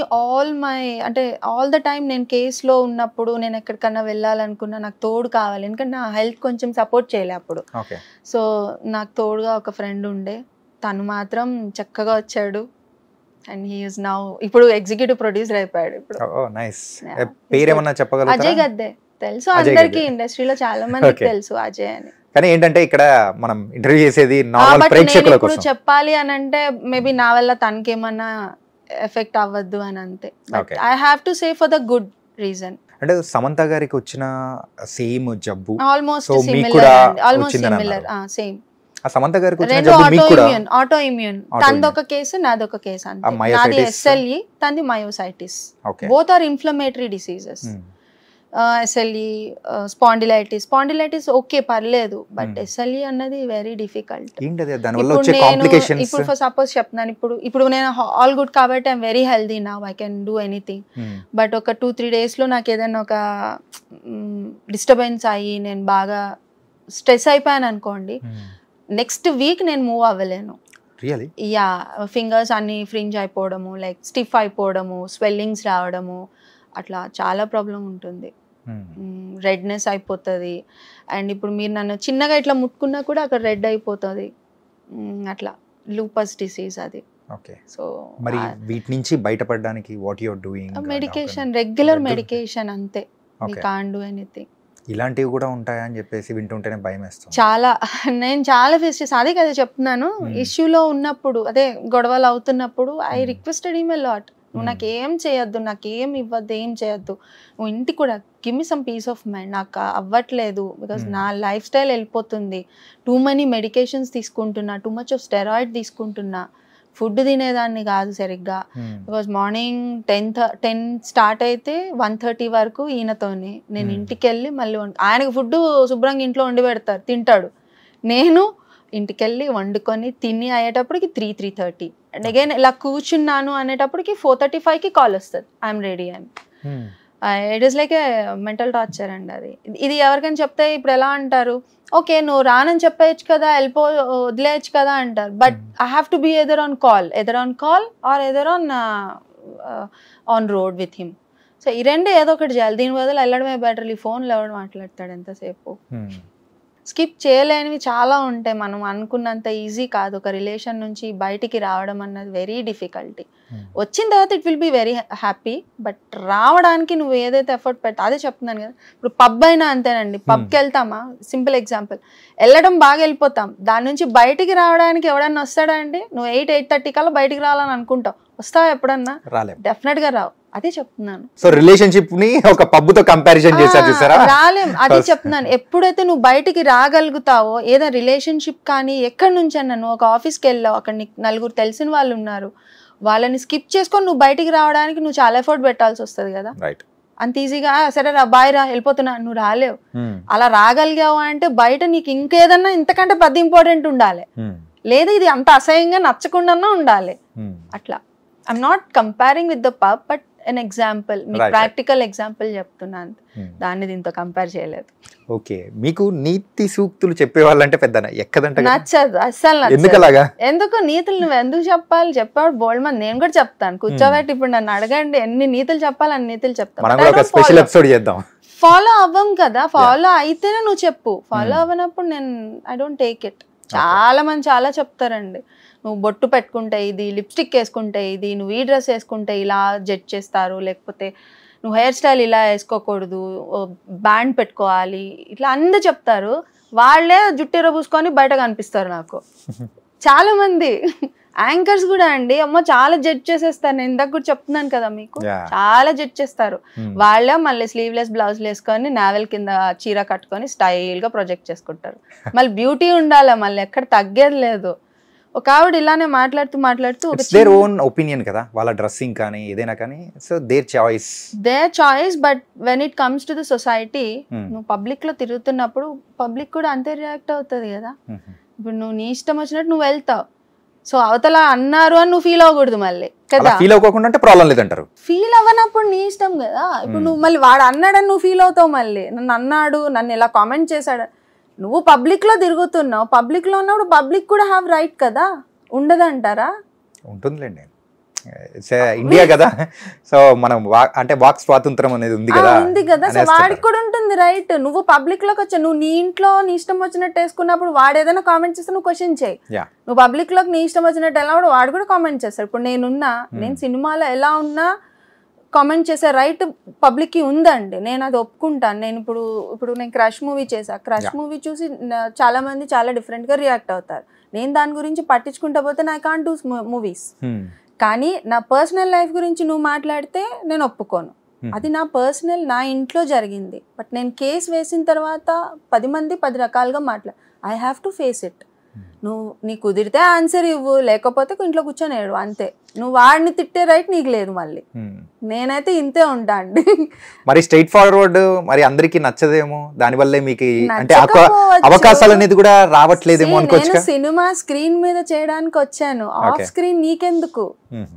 all the time. నేను కేసులో ఉన్నప్పుడు నేను ఎక్కడికన్నా వెళ్ళాలనుకున్నా నాకు తోడు కావాలి, ఎందుకంటే నా హెల్త్ కొంచెం సపోర్ట్ చేయలే అప్పుడు. సో నాకు తోడుగా ఒక ఫ్రెండ్ ఉండే, తను మాత్రం చక్కగా వచ్చాడు. అండ్ హీ ఈస్ నౌ ఇప్పుడు ఎగ్జిక్యూటివ్ ప్రొడ్యూసర్ అయిపోయాడు. ఇప్పుడు అజయ్ గద్దే తెలుసు అందరికి, ఇండస్ట్రీలో చాలా మందికి తెలుసు అజయ్ అని. కానీ ఏంటంటే ఇక్కడ మనం ఇంటర్వ్యూ చేసేది నార్మల్ ప్రేక్షకుల కోసం. చెప్పాలి అని అంటే మేబీ నా వల్ల తనకేమన్నా ఎఫెక్ట్ అవ్వద్దు అని అంతే. I have to say for the good reason. అంటే సమంత గారికి వచ్చిన సేమ్ జబ్బు ఆల్మోస్ట్ సిమిలర్ సేమ్. సమంత గారికి వచ్చిన జబ్బు మీకు కూడా ఆటో ఇమ్యూన్. తనదొక కేసు నాదొక కేసు అంతే. నాది SLE, తనది myositis. Both are inflammatory diseases. SLE, spondylitis okay పర్లేదు, బట్ SLE అన్నది వెరీ డిఫికల్ట్. ఇప్పుడు ఫర్ సపోజ్ చెప్తున్నాను, ఇప్పుడు నేను ఆల్ గుడ్ కాబట్టి I'm very healthy now, I can do anything. But ఒక 2-3 days లో నాకు ఏదైనా ఒక డిస్టర్బెన్స్ అయ్యి నేను బాగా స్ట్రెస్ అయిపోయాను అనుకోండి, నెక్స్ట్ వీక్ నేను మూవ్ అవ్వలేను. యా, ఫింగర్స్ అన్ని ఫ్రింజ్ అయిపోవడము, లైక్ స్టిఫ్ అయిపోవడము, స్వెల్లింగ్స్ రావడము, అట్లా చాలా ప్రాబ్లం ఉంటుంది. రెడ్నెస్ అయిపోతుంది. అండ్ ఇప్పుడు మీరు నన్ను చిన్నగా ఇట్లా ముట్టుకున్నా కూడా అక్కడ రెడ్ అయిపోతుంది. అట్లా లూపస్ డిసీజ్ అది. సో మరి వీటి నుంచి బయటపడడానికి what you are doing? Medication, regular medication అంతే. We can't do anything. ఇలాంటివి కూడా ఉంటాయని చెప్పేసి వింటుంటేనే భయం వేస్తుంది. నేను చాలా ఫేస్ చేస్తాను. అదే కదా చెప్తున్నాను, ఇష్యూలో ఉన్నప్పుడు, అదే గొడవలు అవుతున్నప్పుడు I requested him a lot. నువ్వు నాకు ఏం చేయొద్దు, నాకు ఏం ఇవ్వద్దు, ఏం చేయొద్దు, నువ్వు ఇంటికి కూడా give me some piece of mind. నాకు అవ్వట్లేదు బికాస్ నా లైఫ్ స్టైల్ వెళ్ళిపోతుంది. టూ మనీ మెడికేషన్స్ తీసుకుంటున్నా, టూ మచ్ ఆఫ్ స్టెరాయిడ్ తీసుకుంటున్నా, ఫుడ్ తినేదాన్ని కాదు సరిగ్గా. బికాజ్ మార్నింగ్ 10 స్టార్ట్ అయితే 1:30 వరకు ఈయనతోనే. నేను ఇంటికి వెళ్ళి మళ్ళీ ఆయనకు ఫుడ్ శుభ్రంగా ఇంట్లో వండి పెడతారు, తింటాడు. నేను ఇంటికెళ్ళి వండుకొని తిని అయ్యేటప్పటికి 3:30. అండ్ అగైన్ ఇలా కూర్చున్నాను అనేటప్పటికి 4:35కి కాల్ వస్తుంది, ఐఎమ్ రెడీ అని. It is like A mental torture అండి అది. ఇది ఎవరికైనా చెప్తే ఇప్పుడు ఎలా అంటారు, ఓకే నువ్వు రానని చెప్పేయచ్చు కదా, వదిలేయచ్చు కదా అంటారు. But I have to be either on call or either on on road with him. So ఈ రెండు ఏదో ఒకటి చేయాలి. దీని బదులు వెళ్ళడమే బెటర్. ఈ ఫోన్లో ఎవడు మాట్లాడతాడు ఎంతసేపు? స్కిప్ చేయలేనివి చాలా ఉంటాయి. మనం అనుకున్నంత ఈజీ కాదు. ఒక రిలేషన్ నుంచి బయటికి రావడం అన్నది వెరీ డిఫికల్టీ. వచ్చిన తర్వాత it will be very happy, but రావడానికి నువ్వు ఏదైతే ఎఫర్ట్ పెట్టా అదే చెప్తున్నాను కదా. ఇప్పుడు పబ్ అయినా అంతేనండి. పబ్కి వెళ్తామా, సింపుల్ ఎగ్జాంపుల్, వెళ్ళడం బాగా వెళ్ళిపోతాం, దాని నుంచి బయటికి రావడానికి ఎవడన్నా వస్తాడా అండి? నువ్వు 8-8:30 కల్లా బయటికి రావాలని అనుకుంటావు, వస్తావా ఎప్పుడన్నా? డెఫినెట్ గా రావు. అదే చెప్తున్నాను. సో రిలేషన్షిప్ ని ఒక పబ్బుతో కంపారిజన్ చేశారు చూసారా? రాలేం. అదే చెప్తున్నాను. ఎప్పుడైతే నువ్వు బయటికి రాగలుగుతావో, ఏదో రిలేషన్షిప్ కానీ ఎక్కడి నుంచి అన్నా, నువ్వు ఒక ఆఫీస్కి వెళ్ళావు, అక్కడ నీకు నలుగురు తెలిసిన వాళ్ళు ఉన్నారు, వాళ్ళని స్కిప్ చేసుకొని నువ్వు బయటికి రావడానికి నువ్వు చాలా ఎఫర్ట్ పెట్టాల్సి వస్తుంది కదా. అంత ఈజీగా సరే రా బాయ్ రా వెళ్ళిపోతున్నా నువ్వు రాలేవు. అలా రాగలిగావు అంటే బయట నీకు ఇంకేదన్నా ఇంతకంటే పెద్ద ఇంపార్టెంట్ ఉండాలి, లేదా ఇది అంత అసహ్యంగా నచ్చకుండా ఉండాలి. అట్లా I'm not comparing with the pub, but an example, మీకు ప్రాక్టికల్ ఎగ్జాంపుల్ చెప్తున్నాను, దాన్ని దీంతో కంపేర్ చేయలేదు. ఓకే, మీకు నీతి సూక్తులు చెప్పేవాళ్ళంటే పెద్ద ఎక్కదంట, నచ్చదు అస్సలు. నచ్చదు. ఎందుకు నీతులు నువ్వు ఎందుకు చెప్పాలి? చెప్పాడు బోల్డ్ మంది, నేను కూడా చెప్తాను. కూర్చోబెట్టి ఇప్పుడు నన్ను అడగండి ఎన్ని నీతులు చెప్పాలి అన్ని నీతులు చెప్తాను. ఫాలో అవ్వం కదా, ఫాలో అయితేనే నువ్వు చెప్పు. ఫాలో అవ్వనప్పుడు నేను ఐ డోంట్ టేక్ ఇట్. చాలా మంది చాలా చెప్తారండి, నువ్వు బొట్టు పెట్టుకుంటే ఇది, లిప్స్టిక్ వేసుకుంటే ఇది, నువ్వు ఈ డ్రెస్ వేసుకుంటే ఇలా జడ్జ్ చేస్తారు, లేకపోతే నువ్వు హెయిర్ స్టైల్ ఇలా వేసుకోకూడదు, బ్యాండ్ పెట్టుకోవాలి, ఇట్లా అందరూ చెప్తారు. వాళ్ళే జుట్టు పూసుకొని బయట కనిపిస్తారు నాకు. చాలా మంది యాంకర్స్ కూడా అండి, అమ్మ చాలా జడ్జ్ చేసేస్తారు. నేను ఇందాక కూడా చెప్తున్నాను కదా మీకు, చాలా జడ్జ్ చేస్తారు. వాళ్ళే మళ్ళీ స్లీవ్లెస్ బ్లౌజ్లు వేసుకొని నావెల్ కింద చీర కట్టుకొని స్టైల్ గా ప్రొజెక్ట్ చేసుకుంటారు. మళ్ళీ బ్యూటీ ఉండాలి, మళ్ళీ ఎక్కడ తగ్గేది లేదు. ఒక ఆవిడ ఇలానే మాట్లాడుతూ దేర్ ఓన్ ఒపీనియన్ కదా, వాళ్ళ డ్రెస్సింగ్ కానీ ఏదైనా కానీ, so their choice. But when it comes to the society, నువ్వు పబ్లిక్ లో తిరుగుతున్నప్పుడు పబ్లిక్ కూడా అంతే రియాక్ట్ అవుతుంది కదా. ఇప్పుడు నువ్వు నీ ఇష్టం వచ్చినట్టు నువ్వు వెళ్తావు, సో అవతల అన్నారు అని నువ్వు ఫీల్ అవ్వకూడదు మళ్ళీ కదా. ఫీల్ అవ్వకుండా అంటే ప్రాబ్లం లేదంటారు. ఫీల్ అవ్వనప్పుడు నీ ఇష్టం కదా. ఇప్పుడు నువ్వు మళ్ళీ వాడు అన్నాడని నువ్వు ఫీల్ అవుతావు, మళ్ళీ నన్ను అన్నాడు, నన్ను ఇలా కామెంట్ చేశాడు. నువ్వు పబ్లిక్ లో తిరుగుతున్నావు, పబ్లిక్ లో ఉన్నప్పుడు పబ్లిక్ కూడా హ్యావ్ రైట్ కదా, ఉండదంటారా? ఉంటుందిలేండి, ఇండియా కదా. సో మనం అంటే వాక్ స్వాతంత్రం అనేది ఉంది కదా. సో వాడికి కూడా ఉంటుంది రైట్. నువ్వు పబ్లిక్ లోకి వచ్చా, నువ్వు నీ ఇంట్లో నీ ఇష్టం వచ్చినట్టు వేసుకున్నప్పుడు వాడు ఏదైనా కామెంట్ చేస్తే నువ్వు క్వశ్చన్ చేయి. నువ్వు పబ్లిక్ లోకి నీ ఇష్టం వచ్చినట్టు ఎలా వాడు కూడా కామెంట్ చేస్తాడు. ఇప్పుడు నేను సినిమాలో ఎలా ఉన్నా కామెంట్ చేసే రైట్ పబ్లిక్ కి ఉందండి, నేను అది ఒప్పుకుంటాను. నేను ఇప్పుడు నేను క్రష్ మూవీ చేశా, క్రష్ మూవీ చూసి చాలా మంది చాలా డిఫరెంట్ గా రియాక్ట్ అవుతారు. నేను దాని గురించి పట్టించుకుంటా పోతే ఐ కాంట్ డూ మూవీస్. కానీ నా పర్సనల్ లైఫ్ గురించి నువ్వు మాట్లాడితే నేను ఒప్పుకోను. అది నా పర్సనల్, నా ఇంట్లో జరిగింది. బట్ నేను కేసు వేసిన తర్వాత 10 మంది 10 రకాలుగా I have to face it. నువ్వు నీ కుదిరితే ఆన్సర్ ఇవ్వు, లేకపోతే ఇంట్లో కూర్చొని ఏడు, అంతే. నువ్వు వాడిని తిట్టే రైట్ నీకు లేదు. మళ్ళీ నేనైతే ఇంతే ఉంటా అండి. మరి స్ట్రైట్ ఫార్వర్డ్ మరి అందరికి నచ్చదేమో, దానివల్లే మీకు అంటే అవకాశాలు అనేది కూడా రావట్లేదేమో అనుకోవచ్చు. నేను సినిమా స్క్రీన్ మీద చేయడానికి వచ్చాను, ఆఫ్ స్క్రీన్ నీకెందుకు?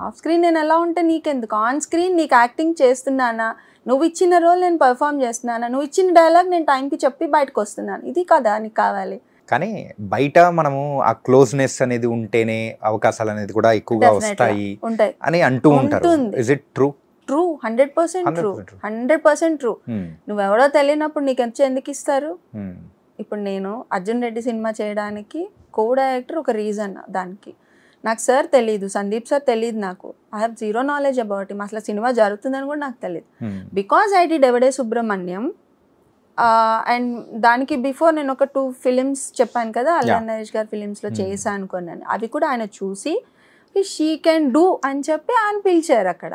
ఆఫ్ స్క్రీన్ నేను ఎలా ఉంటే నీకెందుకు? ఆన్ స్క్రీన్ నీకు యాక్టింగ్ చేస్తున్నానా, నువ్వు ఇచ్చిన రోల్ నేను పర్ఫామ్ చేస్తున్నానా, నువ్వు ఇచ్చిన డైలాగ్ నేను టైంకి చెప్పి బయటకు వస్తున్నాను, ఇది కదా నీకు కావాలి. కానీ బయట మనము ఆ క్లోజ్నెస్ అనేది ఉంటేనే అవకాశాలు అనేది కూడా ఎక్కువగా వస్తాయి అని అంటూ ఉంటారు. Is it true? True, 100% true, 100% true. నువ్వెవడో తెలియనప్పుడు నీకు ఎందుకు ఇస్తారు? ఇప్పుడు నేను అర్జున్ రెడ్డి సినిమా చేయడానికి కో డైరెక్టర్ ఒక రీజన్. దానికి నాకు సార్ తెలీదు, సందీప్ సార్ తెలీదు, నాకు I have zero knowledge about him. అసలు సినిమా జరుగుతుందని కూడా నాకు తెలియదు. Because I did Yevade Subrahmanyam, and దానికి బిఫోర్ నేను ఒక 2 ఫిలిమ్స్ చెప్పాను కదా, అల్లా నరేష్ గారి ఫిలిమ్స్లో చేశాను అనుకున్నాను. అవి కూడా ఆయన చూసి షీ కెన్ డూ అని చెప్పి ఆయన పిలిచారు అక్కడ.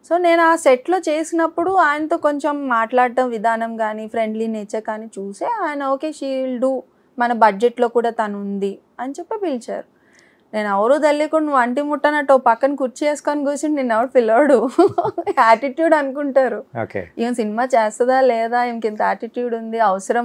సో నేను ఆ సెట్లో చేసినప్పుడు ఆయనతో కొంచెం మాట్లాడటం విధానం కానీ ఫ్రెండ్లీ నేచర్ కానీ చూసి ఆయన ఓకే షీ విల్ డూ, మన బడ్జెట్లో కూడా తను ఉంది అని చెప్పి పిలిచారు. నేను ఎవరు తెలియకుండా నువ్వు అంటి ముట్టనట్టు పక్కన కుర్చీ వేసుకొని కూర్చుని నిన్ను ఎవరు పిలవడు, యాటిట్యూడ్ అనుకుంటారు. ఈమె సినిమా చేస్తుందా లేదా, ఈమెకి ఇంత యాటిట్యూడ్ ఉంది, అవసరం